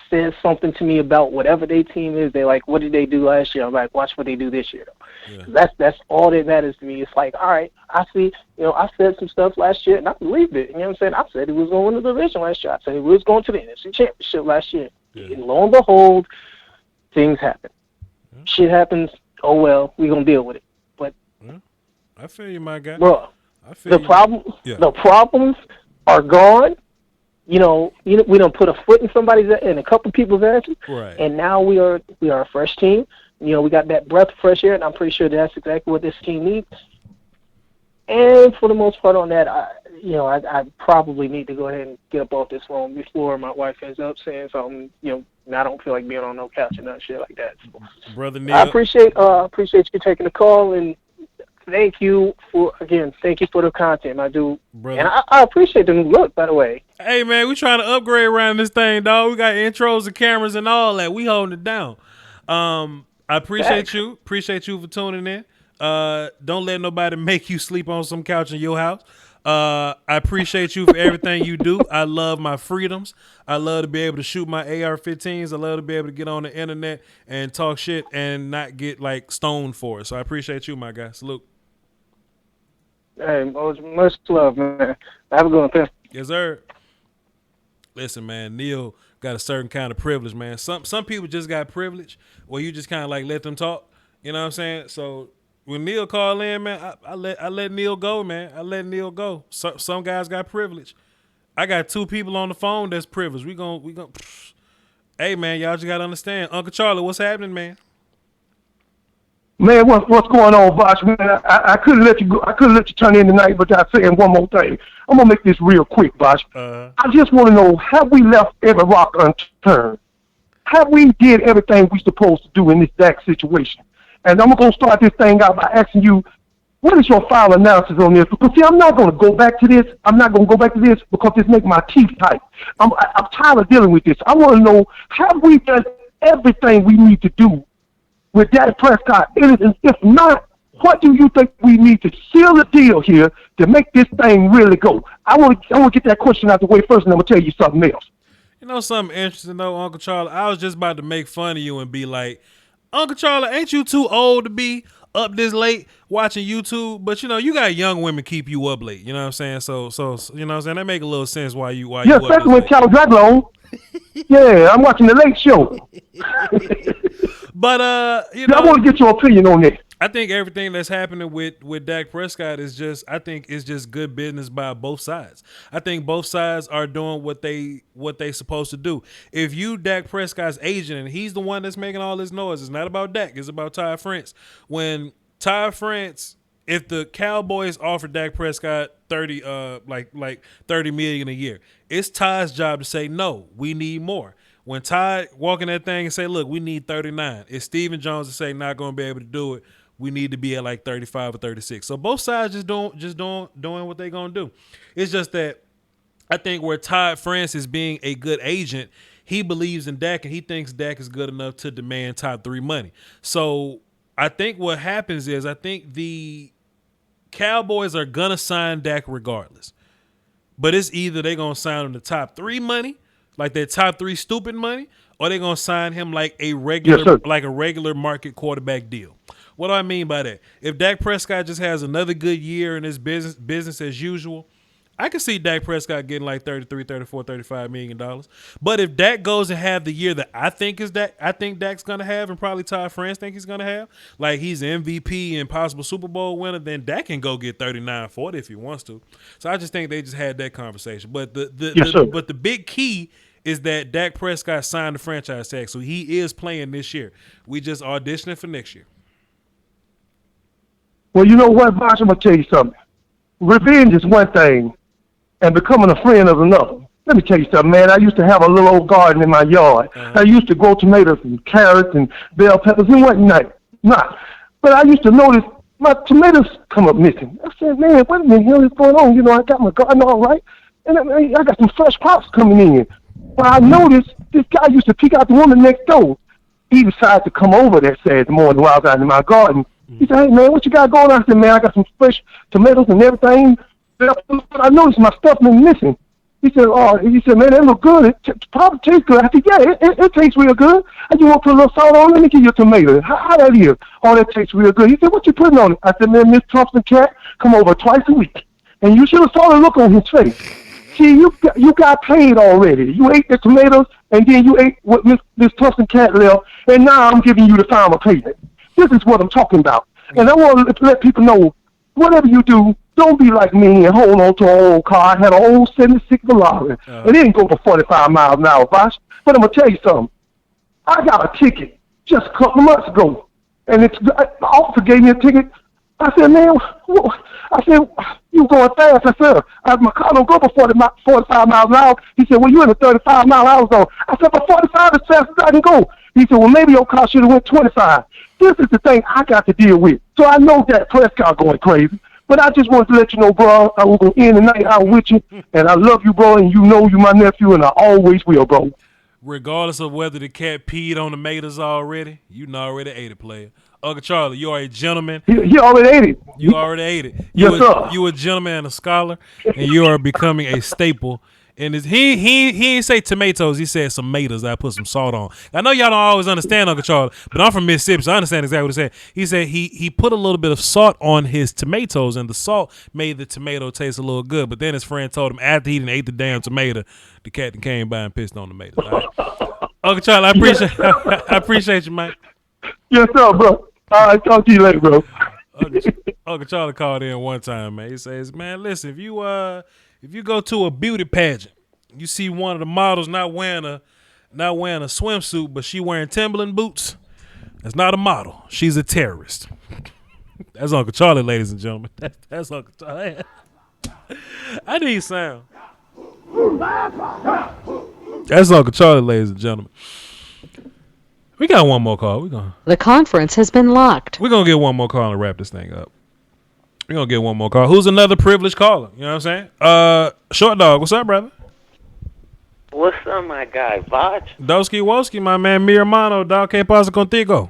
says something to me about whatever their team is. They what did they do last year? I'm like, watch what they do this year. Yeah. That's all that matters to me. It's like, all right, I see, I said some stuff last year, and I believed it. You know what I'm saying? I said he was going to win the division last year. I said he was going to the NFC Championship last year. Yeah. And lo and behold, things happen. Yeah. Shit happens. Oh, well, we're going to deal with it. I feel you, my guy. Bro, the problems are gone. We don't put a foot in in a couple people's asses. Right. And now we are a fresh team. We got that breath of fresh air, and I'm pretty sure that's exactly what this team needs. And for the most part on that, I probably need to go ahead and get up off this phone before my wife ends up saying something, and I don't feel like being on no couch and shit like that. So, Brother Neil. I appreciate you taking the call, and thank you for the content, my dude. Brother. And I appreciate the new look, by the way. Hey, man, we trying to upgrade around this thing, dog. We got intros and cameras and all that. We holding it down. I appreciate you. Appreciate you for tuning in. Don't let nobody make you sleep on some couch in your house. I appreciate you for everything you do. I love my freedoms. I love to be able to shoot my AR-15s. I love to be able to get on the internet and talk shit and not get stoned for it. So I appreciate you, my guy. Salute. Hey, much love, man. Have a good one. Yes, sir. Listen, man, Neil got a certain kind of privilege, man. Some people just got privilege where you just kind of let them talk. You know what I'm saying? So when Neil called in, man, I let Neil go, man. I let Neil go. Some guys got privilege. I got 2 people on the phone that's privileged. We gon' Hey, man, y'all just gotta understand. Uncle Charlie, what's happening, man? Man, what's going on, Voch? Man, I couldn't let you go. I couldn't let you turn in tonight, but I'm saying one more thing. I'm gonna make this real quick, Voch. I just want to know: have we left every rock unturned? Have we did everything we supposed to do in this Dak situation? And I'm gonna start this thing out by asking you, What is your final analysis on this? Because see, I'm not going to go back to this. I'm not going to go back to this because it's making my teeth tight. I'm tired of dealing with this. I want to know, have we done everything we need to do with Dak Prescott? And if not, what do you think we need to seal the deal here to make this thing really go? I want to get that question out the way first, and I'm going to tell you something else. You know something interesting though, Uncle Charlie? I was just about to make fun of you and be like, Uncle Charlie, ain't you too old to be up this late watching YouTube? But you know, you got young women keep you up late. You know what I'm saying? So you know what I'm saying? That make a little sense why you yeah, especially when Cal Dragler on. Yeah, I'm watching the Late Show. But you know, I want to get your opinion on that. I think everything that's happening with Dak Prescott is just good business by both sides. I think both sides are doing what they supposed to do. If you Dak Prescott's agent and he's the one that's making all this noise, it's not about Dak, it's about Ty France. When Ty France, if the Cowboys offer Dak Prescott 30 million a year, it's Ty's job to say no, we need more. When Ty walk in that thing and say, look, we need 39, it's Stephen Jones to say not going to be able to do it. We need to be at like 35 or 36. So both sides just doing what they're gonna do. It's just that I think where Todd France is being a good agent, he believes in Dak and he thinks Dak is good enough to demand top 3 money. So I think what happens is I think the Cowboys are gonna sign Dak regardless. But it's either they're gonna sign him the top 3 money, like their top 3 stupid money, or they're gonna sign him like a regular market quarterback deal. What do I mean by that? If Dak Prescott just has another good year in his business as usual, I can see Dak Prescott getting like 33, 34, 35 million dollars. But if Dak goes and have the year that I think Dak's gonna have, and probably Todd France think he's gonna have, like he's MVP and possible Super Bowl winner, then Dak can go get 39, 40 if he wants to. So I just think they just had that conversation. But the big key is that Dak Prescott signed the franchise tag, so he is playing this year. We just auditioning for next year. Well, you know what, Voch? I'm going to tell you something. Revenge is one thing, and becoming a friend is another. Let me tell you something, man. I used to have a little old garden in my yard. I used to grow tomatoes and carrots and bell peppers and whatnot. But I used to notice my tomatoes come up missing. I said, man, what in the hell is going on? You know, I got my garden all right, and I got some fresh crops coming in. But I noticed this guy used to peek out the window next door. He decided to come over that Saturday morning while I was out in my garden. He said, hey, man, what you got going on? I said, man, I got some fresh tomatoes and everything. But I noticed my stuff been missing. He said, man, that look good. It probably tastes good. I said, yeah, it tastes real good. I just want to put a little salt on it. Let me give you a tomato. How that is? Oh, that tastes real good. He said, what you putting on it? I said, man, Miss Thompson cat come over twice a week. And you should have saw the look on his face. See, you got paid already. You ate the tomatoes, and then you ate what Miss Thompson cat left, and now I'm giving you the final payment. This is what I'm talking about. And I want to let people know, whatever you do, don't be like me and hold on to an old car. I had an old 76 Ferrari. It didn't go for 45 miles an hour, Voch. But I'm going to tell you something. I got a ticket just a couple of months ago. And the officer gave me a ticket. I said, man, you going fast. I said, my car don't go for 45 miles an hour. He said, well, you're in a 35 mile an hour zone. I said, but 45 is fast as I can go. He said, well, maybe your car should have went 25. This is the thing I got to deal with. So I know that Prescott going crazy. But I just wanted to let you know, bro, I was going to end the night out with you. And I love you, bro, and you know you my nephew, and I always will, bro. Regardless of whether the cat peed on the tomatoes already, you already ate it, player. Uncle Charlie, you are a gentleman. He already ate it. You already ate it. Yes, sir. You a gentleman and a scholar, and you are becoming a staple. And he ain't say tomatoes. He said some tomatoes. I put some salt on. I know y'all don't always understand Uncle Charlie, but I'm from Mississippi, so I understand exactly what he said. He said he put a little bit of salt on his tomatoes, and the salt made the tomato taste a little good. But then his friend told him after he didn't ate the damn tomato, the cat came by and pissed on the tomato. Right. Uncle Charlie, I appreciate you, man. Yes, sir, bro. All right, talk to you later, bro. Uncle Charlie called in one time, man. He says, man, listen, if you go to a beauty pageant, you see one of the models not wearing a swimsuit, but she wearing Timberland boots, that's not a model. She's a terrorist. That's Uncle Charlie, ladies and gentlemen. That's Uncle Charlie. I need sound. That's Uncle Charlie, ladies and gentlemen. We got one more call. The conference has been locked. We're going to get one more call and wrap this thing up. We're gonna get one more call. Who's another privileged caller? You know what I'm saying? Short Dog, what's up, brother? What's up, my guy, Voch? Doski Woski, my man, mi hermano, dog, que pasa contigo?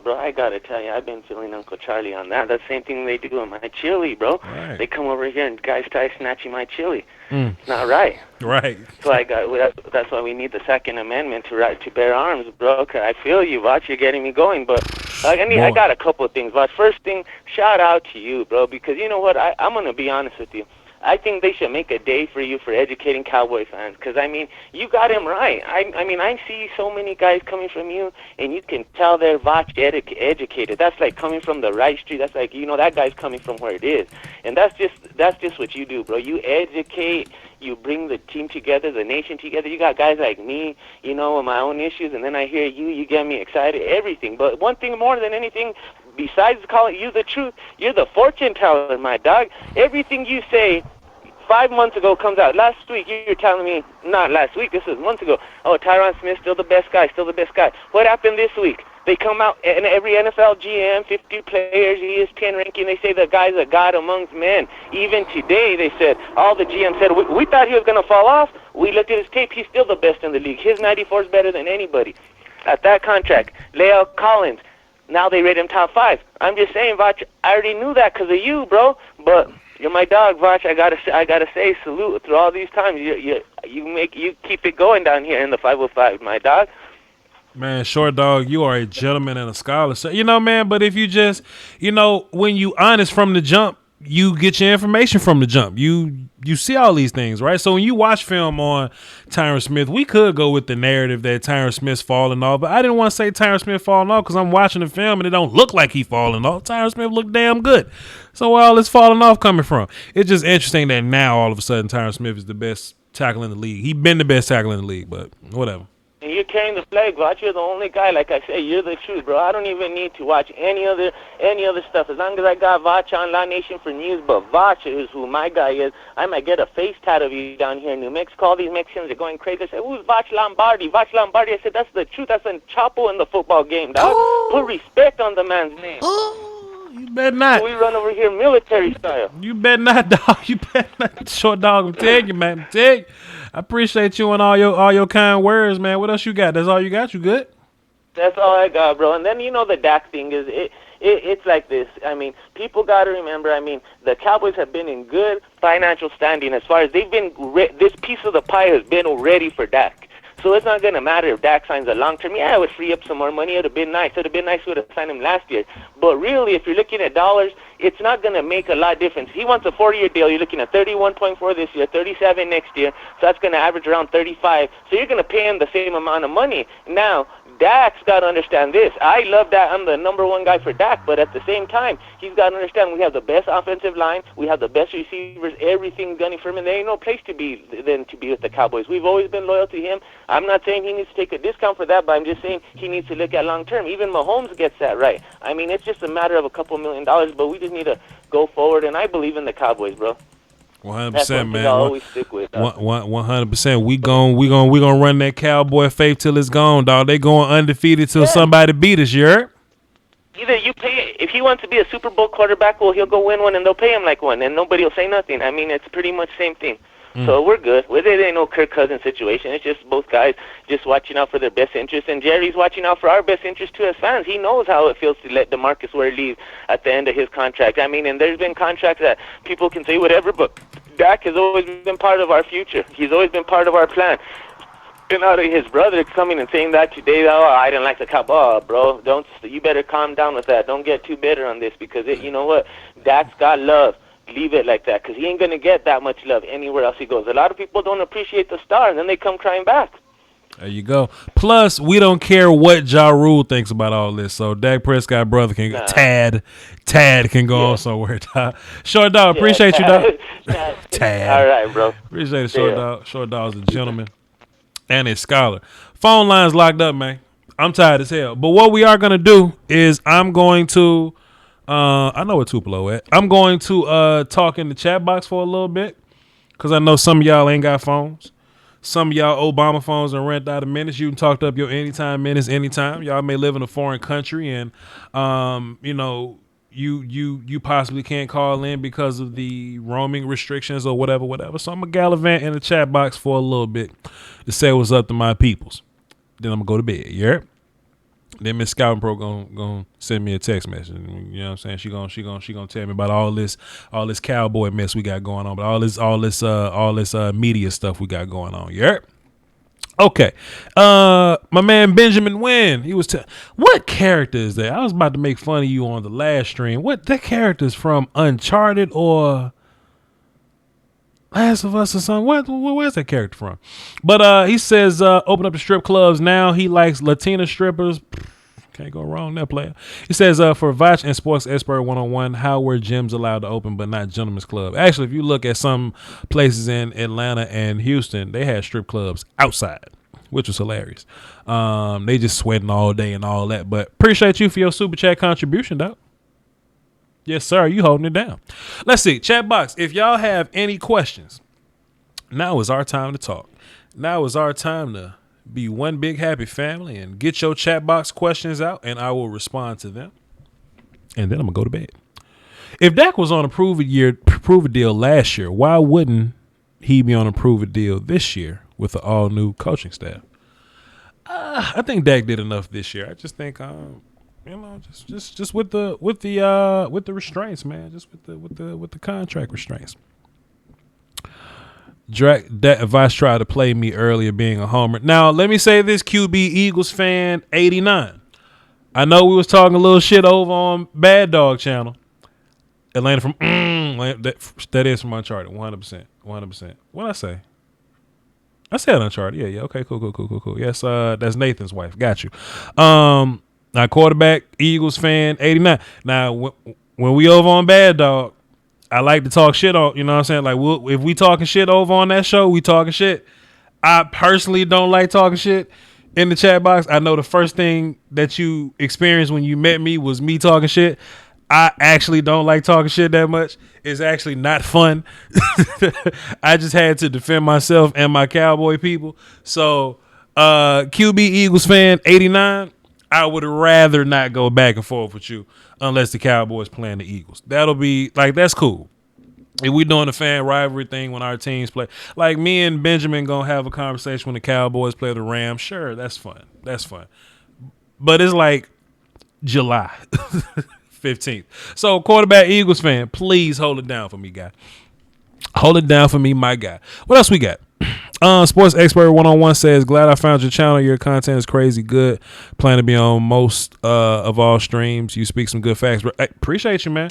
Bro, I gotta tell you, I've been feeling Uncle Charlie on that. That's the same thing they do in my chili, bro. Right. They come over here and guys try snatching my chili. It's not right. Right. So that's why we need the Second Amendment to bear arms, bro. 'Cause I feel you, Voch. You're getting me going, but I got a couple of things, Voch. First thing, shout out to you, bro, because you know what? I'm gonna be honest with you. I think they should make a day for you for educating Cowboy fans, because, I mean, you got him right. I mean, I see so many guys coming from you, and you can tell they're Voch educated. That's like coming from the right street. That's like, you know, that guy's coming from where it is. And that's just what you do, bro. You educate, you bring the team together, the nation together. You got guys like me, you know, with my own issues, and then I hear you get me excited, everything. But one thing more than anything, besides calling you the truth, you're the fortune teller, my dog. Everything you say 5 months ago comes out. Last week, you're telling me, not last week, this was months ago, oh, Tyron Smith, still the best guy, still the best guy. What happened this week? They come out, and every NFL GM, 50 players, ESPN ranking, they say the guy's a god amongst men. Even today, they said, all the GM said, we thought he was going to fall off. We looked at his tape. He's still the best in the league. His 94 is better than anybody. At that contract, Leo Collins, now they rate him top 5. I'm just saying, Voch, I already knew that because of you, bro. But you're my dog, Voch. I gotta say, salute through all these times. You keep it going down here in the 505, my dog. Man, Short Dog, you are a gentleman and a scholar. So, you know, man, but if you just, you know, when you honest from the jump, you get your information from the jump. You see all these things, right? So when you watch film on Tyron Smith, we could go with the narrative that Tyron Smith's falling off, but I didn't want to say Tyron Smith falling off because I'm watching the film and it don't look like he falling off. Tyron Smith looked damn good. So where all this falling off coming from? It's just interesting that now all of a sudden Tyron Smith is the best tackle in the league. He's been the best tackle in the league, but whatever. And you're carrying the flag, Voch. You're the only guy. Like I say, you're the truth, bro. I don't even need to watch any other stuff. As long as I got Voch on La Nation for news, but Voch is who my guy is. I might get a face tat of you down here in New Mexico. All these Mexicans are going crazy. They say, who's Voch Lombardi? Voch Lombardi. I said, that's the truth. That's a Chapo in the football game, dog. Put respect on the man's name. You better not. We run over here military style. You better not, dog. You better not. Short Dog, I'm telling you, man. I'm telling you. I appreciate you and all your kind words, man. What else you got? That's all you got? You good? That's all I got, bro. And then, you know, the Dak thing is, it's like this. I mean, people got to remember, I mean, the Cowboys have been in good financial standing as far as they've been, this piece of the pie has been ready for Dak. So it's not going to matter if Dak signs a long-term. Yeah, it would free up some more money. It would have been nice. It would have been nice to have signed him last year. But really, if you're looking at dollars, it's not going to make a lot of difference. He wants a 4-year deal. You're looking at 31.4 this year, 37 next year. So that's going to average around 35. So you're going to pay him the same amount of money. Now, Dak's got to understand this. I love Dak. I'm the number one guy for Dak. But at the same time, he's got to understand we have the best offensive line. We have the best receivers. Everything's gunning for him. And there ain't no place to be than to be with the Cowboys. We've always been loyal to him. I'm not saying he needs to take a discount for that, but I'm just saying he needs to look at long-term. Even Mahomes gets that right. I mean, it's just a matter of a couple $1 million, but we just need to go forward. And I believe in the Cowboys, bro. 100%, man. I'll always stick with. 100%. We gonna run that Cowboy faith till it's gone, dog. They going undefeated till somebody beat us. You heard? Either you pay, if he wants to be a Super Bowl quarterback, well, he'll go win one, and they'll pay him like one, and nobody will say nothing. I mean, it's pretty much the same thing. So we're good. It ain't no Kirk Cousins situation. It's just both guys just watching out for their best interest, and Jerry's watching out for our best interest too as fans. He knows how it feels to let DeMarcus Ware leave at the end of his contract. I mean, and there's been contracts that people can say whatever, but Dak has always been part of our future. He's always been part of our plan. And out of his brother coming and saying that today, oh, I didn't like the Cowboys, bro. You better calm down with that. Don't get too bitter on this because you know what? Dak's got love. Leave it like that because he ain't going to get that much love anywhere else he goes. A lot of people don't appreciate the star, and then they come crying back. There you go. Plus, we don't care what Ja Rule thinks about all this. So Dak Prescott brother can Tad can go on somewhere. Short Dog, appreciate you, dog. Tad. All right, bro. Appreciate it, Short Dog. Short Dog's a gentleman and a scholar. Phone line's locked up, man. I'm tired as hell. But what we are gonna do is I'm going to I know where Tupelo at. I'm going to talk in the chat box for a little bit because I know some of y'all ain't got phones. Some of y'all Obama phones and rent out of minutes. You can talk up your anytime minutes anytime. Y'all may live in a foreign country and you know you possibly can't call in because of the roaming restrictions or whatever. So I'm gonna gallivant in the chat box for a little bit to say what's up to my peoples. Then I'm gonna go to bed. Yeah. Then Miss Scouting Pro gonna send me a text message. You know what I'm saying? She gonna tell me about all this cowboy mess we got going on, but all this media stuff we got going on. Yeah. Okay. My man Benjamin Wynn, he was what character is that? I was about to make fun of you on the last stream. What that character is from Uncharted or Last of Us or something? Where's that character from? But he says open up the strip clubs now. He likes Latina strippers. Can't go wrong there, player. He says for Voch and Sports Expert 101, how were gyms allowed to open but not gentlemen's club? Actually, if you look at some places in Atlanta and Houston, they had strip clubs outside, which was hilarious. They just sweating all day and all that. But appreciate you for your super chat contribution, dog. Yes, sir. You holding it down. Let's see. Chat box. If y'all have any questions, now is our time to talk. Now is our time to be one big happy family and get your chat box questions out, and I will respond to them. And then I'm gonna go to bed. If Dak was on a prove a deal last year, why wouldn't he be on a prove a deal this year with the all new coaching staff? I think Dak did enough this year. I just think just with the restraints, man. Just with the contract restraints. That Voch tried to play me earlier being a homer. Now, let me say this, QB Eagles fan 89. I know we was talking a little shit over on Bad Dog channel. Atlanta from that is from Uncharted, 100%. What'd I say? I said Uncharted. Yeah. Okay, cool. Yes, that's Nathan's wife. Got you. Now quarterback, Eagles fan 89. Now when we over on Bad Dog, I like to talk shit on, you know what I'm saying? Like, if we talking shit over on that show, we talking shit. I personally don't like talking shit in the chat box. I know the first thing that you experienced when you met me was me talking shit. I actually don't like talking shit that much. It's actually not fun. I just had to defend myself and my Cowboy people. So, QB Eagles fan 89, I would rather not go back and forth with you unless the Cowboys playing the Eagles. That'll be like, that's cool. If we doing the fan rivalry thing when our teams play, like me and Benjamin gonna have a conversation when the Cowboys play the Rams. Sure, that's fun. But it's like July 15th. So quarterback Eagles fan, please hold it down for me, guy. Hold it down for me, my guy. What else we got? Sports Expert 101 says, glad I found your channel. Your content is crazy good. Plan to be on most of all streams. You speak some good facts. Hey, appreciate you, man.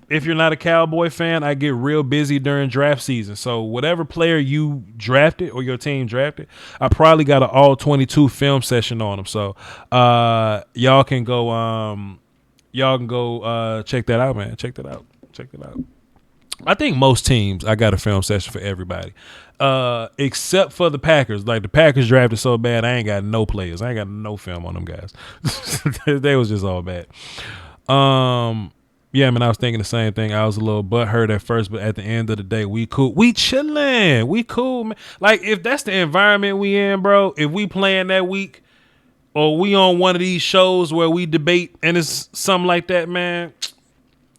If you're not a Cowboy fan, I get real busy during draft season. So whatever player you drafted or your team drafted, I probably got an all 22 film session on them. So y'all can go check that out, man. Check that out. I think most teams, I got a film session for everybody, except for the Packers. Like the Packers drafted so bad, I ain't got no players. I ain't got no film on them guys. They was just all bad. Yeah, man, I was thinking the same thing. I was a little butthurt at first, but at the end of the day, we cool. We chilling. We cool, man. Like if that's the environment we in, bro. If we playing that week, or we on one of these shows where we debate and it's something like that, man.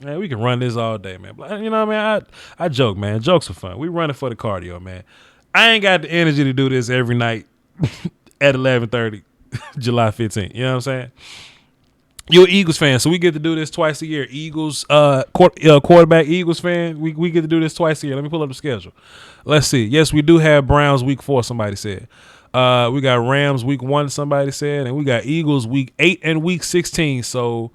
Man, we can run this all day, man. You know what I mean? I joke, man. Jokes are fun. We running for the cardio, man. I ain't got the energy to do this every night at 11:30, July 15th. You know what I'm saying? You're an Eagles fan, so we get to do this twice a year. Eagles, quarterback Eagles fan, we get to do this twice a year. Let me pull up the schedule. Let's see. Yes, we do have Browns week 4, somebody said. We got Rams week 1, somebody said. And we got Eagles week 8 and week 16. So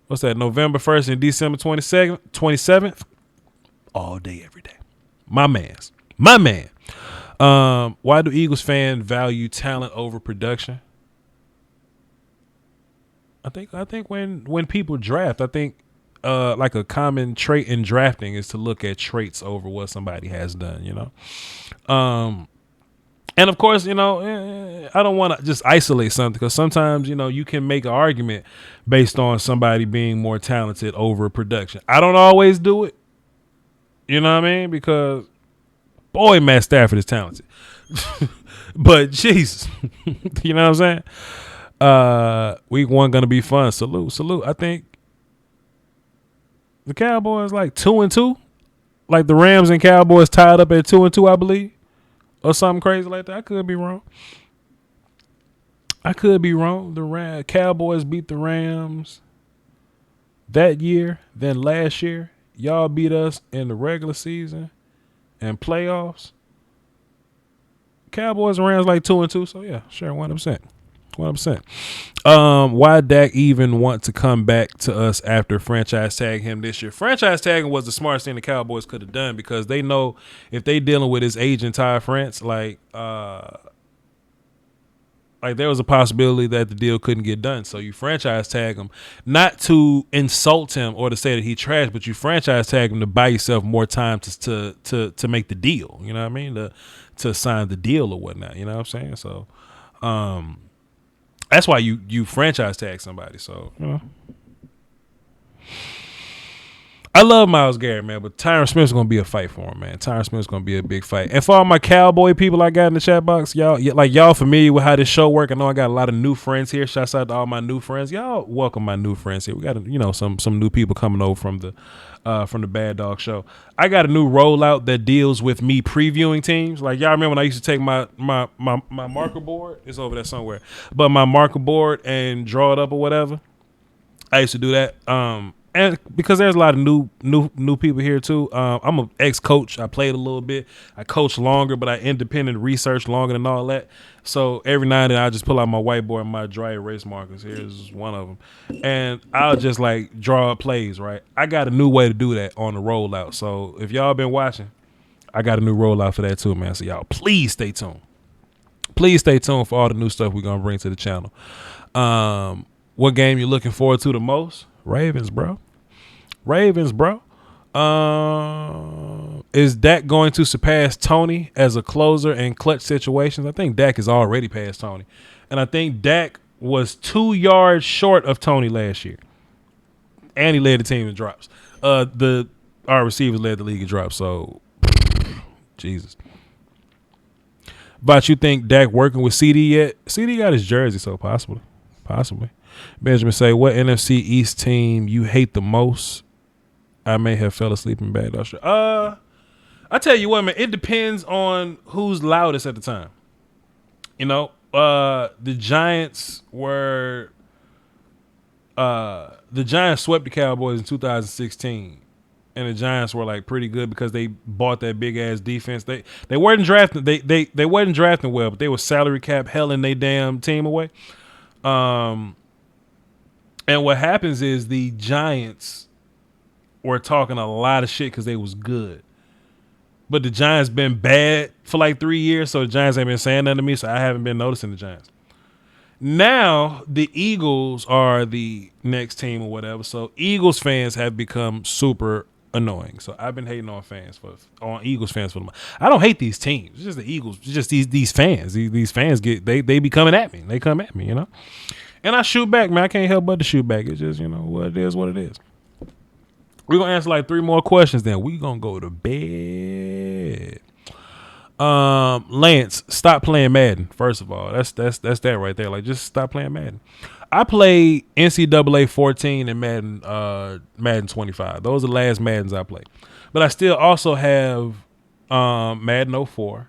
what's that? November 1st and December 27th? All day, every day. My man. Why do Eagles fans value talent over production? I think when people draft, I think like a common trait in drafting is to look at traits over what somebody has done, you know? And of course, you know, I don't want to just isolate something because sometimes, you know, you can make an argument based on somebody being more talented over production. I don't always do it. You know what I mean? Because, boy, Matt Stafford is talented. But, Jesus, you know what I'm saying? Week 1 going to be fun. Salute. I think The Cowboys like 2-2. Like the Rams and Cowboys tied up at 2-2, I believe. Or something crazy like that. I could be wrong. The Cowboys beat the Rams that year. Then last year, y'all beat us in the regular season and playoffs. Cowboys and Rams like 2-2. So yeah, sure, 100%. 100%. Why Dak even want to come back to us after franchise tag him this year? Franchise tagging was the smartest thing the Cowboys could have done because they know if they dealing with his agent Ty France, like there was a possibility that the deal couldn't get done. So you franchise tag him, not to insult him or to say that he trash, but you franchise tag him to buy yourself more time to make the deal. You know what I mean? To sign the deal or whatnot. You know what I'm saying? So that's why you franchise tag somebody. So, you know. I love Myles Garrett, man, but Tyron Smith's going to be a fight for him, man. Tyron Smith's going to be a big fight. And for all my Cowboy people I got in the chat box, y'all familiar with how this show work. I know I got a lot of new friends here. Shouts out to all my new friends. Y'all welcome my new friends here. We got, some new people coming over from the Bad Dog Show. I got a new rollout that deals with me previewing teams. Like y'all remember when I used to take my marker board? It's over there somewhere. But my marker board and draw it up or whatever. I used to do that. And because there's a lot of new people here too. I'm an ex-coach. I played a little bit. I coached longer, but I independent researched longer than all that. So every now and then I just pull out my whiteboard and my dry erase markers. Here's one of them. And I'll just like draw up plays, right? I got a new way to do that on the rollout. So if y'all been watching, I got a new rollout for that too, man. So y'all please stay tuned. Please stay tuned for all the new stuff we're going to bring to the channel. What game you looking forward to the most? Ravens, bro. Is Dak going to surpass Tony as a closer in clutch situations? I think Dak is already past Tony. And I think Dak was 2 yards short of Tony last year. And he led the team in drops. Our receivers led the league in drops, so Jesus. But you think Dak working with CD yet? CD got his jersey, so possibly. Benjamin say, what NFC East team you hate the most? I may have fell asleep in bed. I tell you what, man, it depends on who's loudest at the time. You know, the Giants swept the Cowboys in 2016. And the Giants were like pretty good because they bought that big ass defense. They weren't drafting they wasn't drafting well, but they were salary cap helling they damn team away. And what happens is the Giants were talking a lot of shit because they was good. But the Giants been bad for like 3 years, so the Giants ain't been saying nothing to me, so I haven't been noticing the Giants. Now, the Eagles are the next team or whatever, so Eagles fans have become super annoying. So I've been hating on Eagles fans for the month. I don't hate these teams. It's just the Eagles. It's just these fans. These fans they be coming at me. They come at me, you know? And I shoot back, man. I can't help but to shoot back. It's just, what it is, what it is. We're going to answer like 3 more questions, then we're going to go to bed. Lance, stop playing Madden, first of all. That's that right there. Like, just stop playing Madden. I played NCAA 14 and Madden 25. Those are the last Maddens I played. But I still also have Madden 04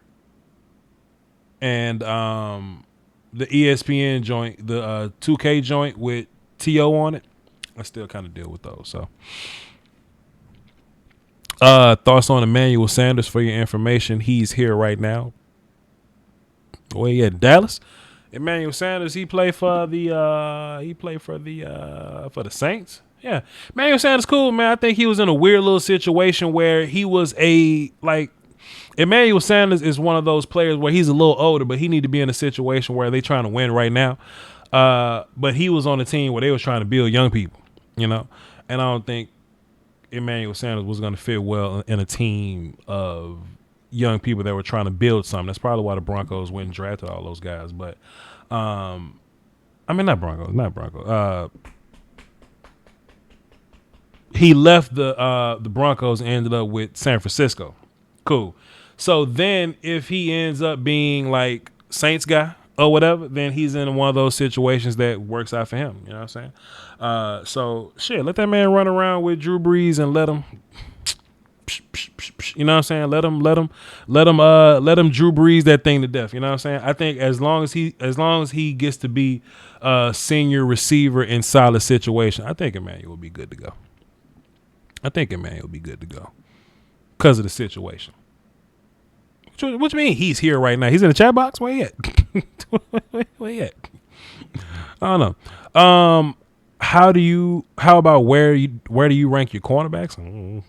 and the ESPN joint, the 2K joint with TO on it. I still kind of deal with those, so. Thoughts on Emmanuel Sanders for your information. He's here right now. Where he at? Dallas. Emmanuel Sanders. He played for the Saints. Yeah, Emmanuel Sanders cool, man. I think he was in a weird little situation where he was Emmanuel Sanders is one of those players where he's a little older, but he need to be in a situation where they trying to win right now. But he was on a team where they was trying to build young people, and I don't think Emmanuel Sanders was going to fit well in a team of young people that were trying to build something. That's probably why the Broncos went and drafted all those guys. But, not Broncos. He left the Broncos and ended up with San Francisco. Cool. So then if he ends up being like Saints guy or whatever, then he's in one of those situations that works out for him. You know what I'm saying? So shit, let that man run around with Drew Brees and let him. You know what I'm saying? Let him Drew Brees that thing to death. You know what I'm saying? I think as long as he gets to be a senior receiver in solid situation, I think Emmanuel will be good to go. Because of the situation. What you mean he's here right now? He's in the chat box? Where he at? Where he at? I don't know. How about where do you rank your cornerbacks?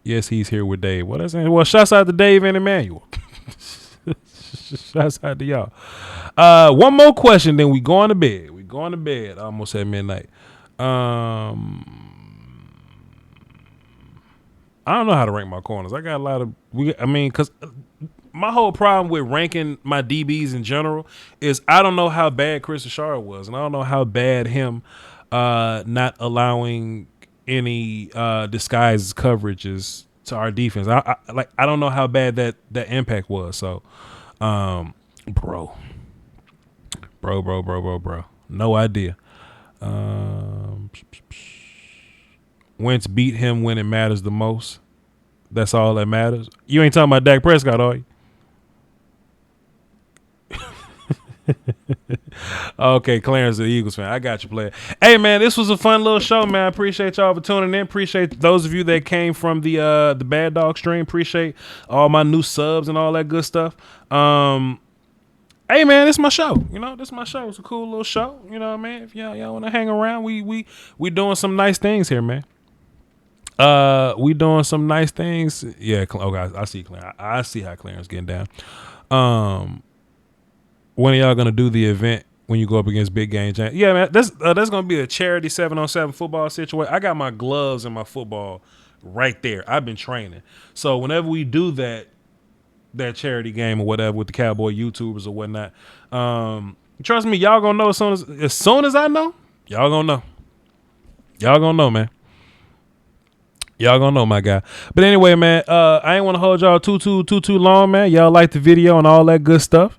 Yes, he's here with Dave. What I saying? Well, shouts out to Dave and Emmanuel. Shouts out to y'all. One more question, then we going to bed. Almost at midnight. I don't know how to rank my corners. I got a lot of because my whole problem with ranking my DBs in general is I don't know how bad Chris Richard was, and I don't know how bad him not allowing any disguised coverages to our defense. I don't know how bad that impact was. So, bro, no idea. Wentz beat him when it matters the most. That's all that matters. You ain't talking about Dak Prescott, are you? Okay, Clarence, the Eagles fan. I got you, player. Hey, man, this was a fun little show, man. I appreciate y'all for tuning in. Appreciate those of you that came from the Bad Dog stream. Appreciate all my new subs and all that good stuff. Hey, man, this is my show. You know, this is my show. It's a cool little show. You know what I mean? If y'all want to hang around, we doing some nice things here, man. We doing some nice things. Yeah, okay, I see Clarence. I see how Clarence getting down. When are y'all gonna do the event when you go up against Big Game Giants? Yeah, man, that's gonna be a charity 7-on-7 football situation. I got my gloves and my football right there. I've been training, so whenever we do that charity game or whatever with the Cowboy YouTubers or whatnot, trust me, y'all gonna know as soon as I know, y'all gonna know, man. Y'all gonna know, my guy. But anyway, man, I ain't want to hold y'all too long, man. Y'all like the video and all that good stuff.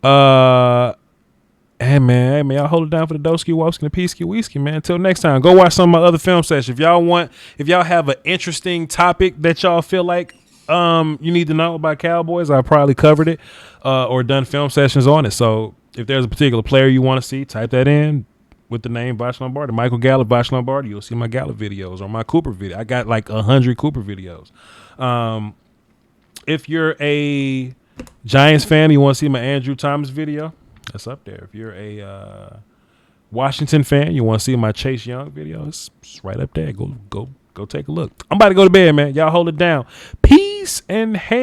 Hey man, y'all hold it down for the Doski Woski and the Peasky Whiskey, man. Until next time, go watch some of my other film sessions. If y'all have an interesting topic that y'all feel like you need to know about Cowboys, I probably covered it or done film sessions on it. So if there's a particular player you want to see, type that in with the name Voch Lombardi, Michael Gallup, Voch Lombardi. You'll see my Gallup videos or my Cooper video. I got like 100 Cooper videos. If you're a Giants fan, you want to see my Andrew Thomas video, that's up there. If you're a Washington fan, you want to see my Chase Young video, it's right up there. Go take a look. I'm about to go to bed, man. Y'all hold it down. Peace and hair.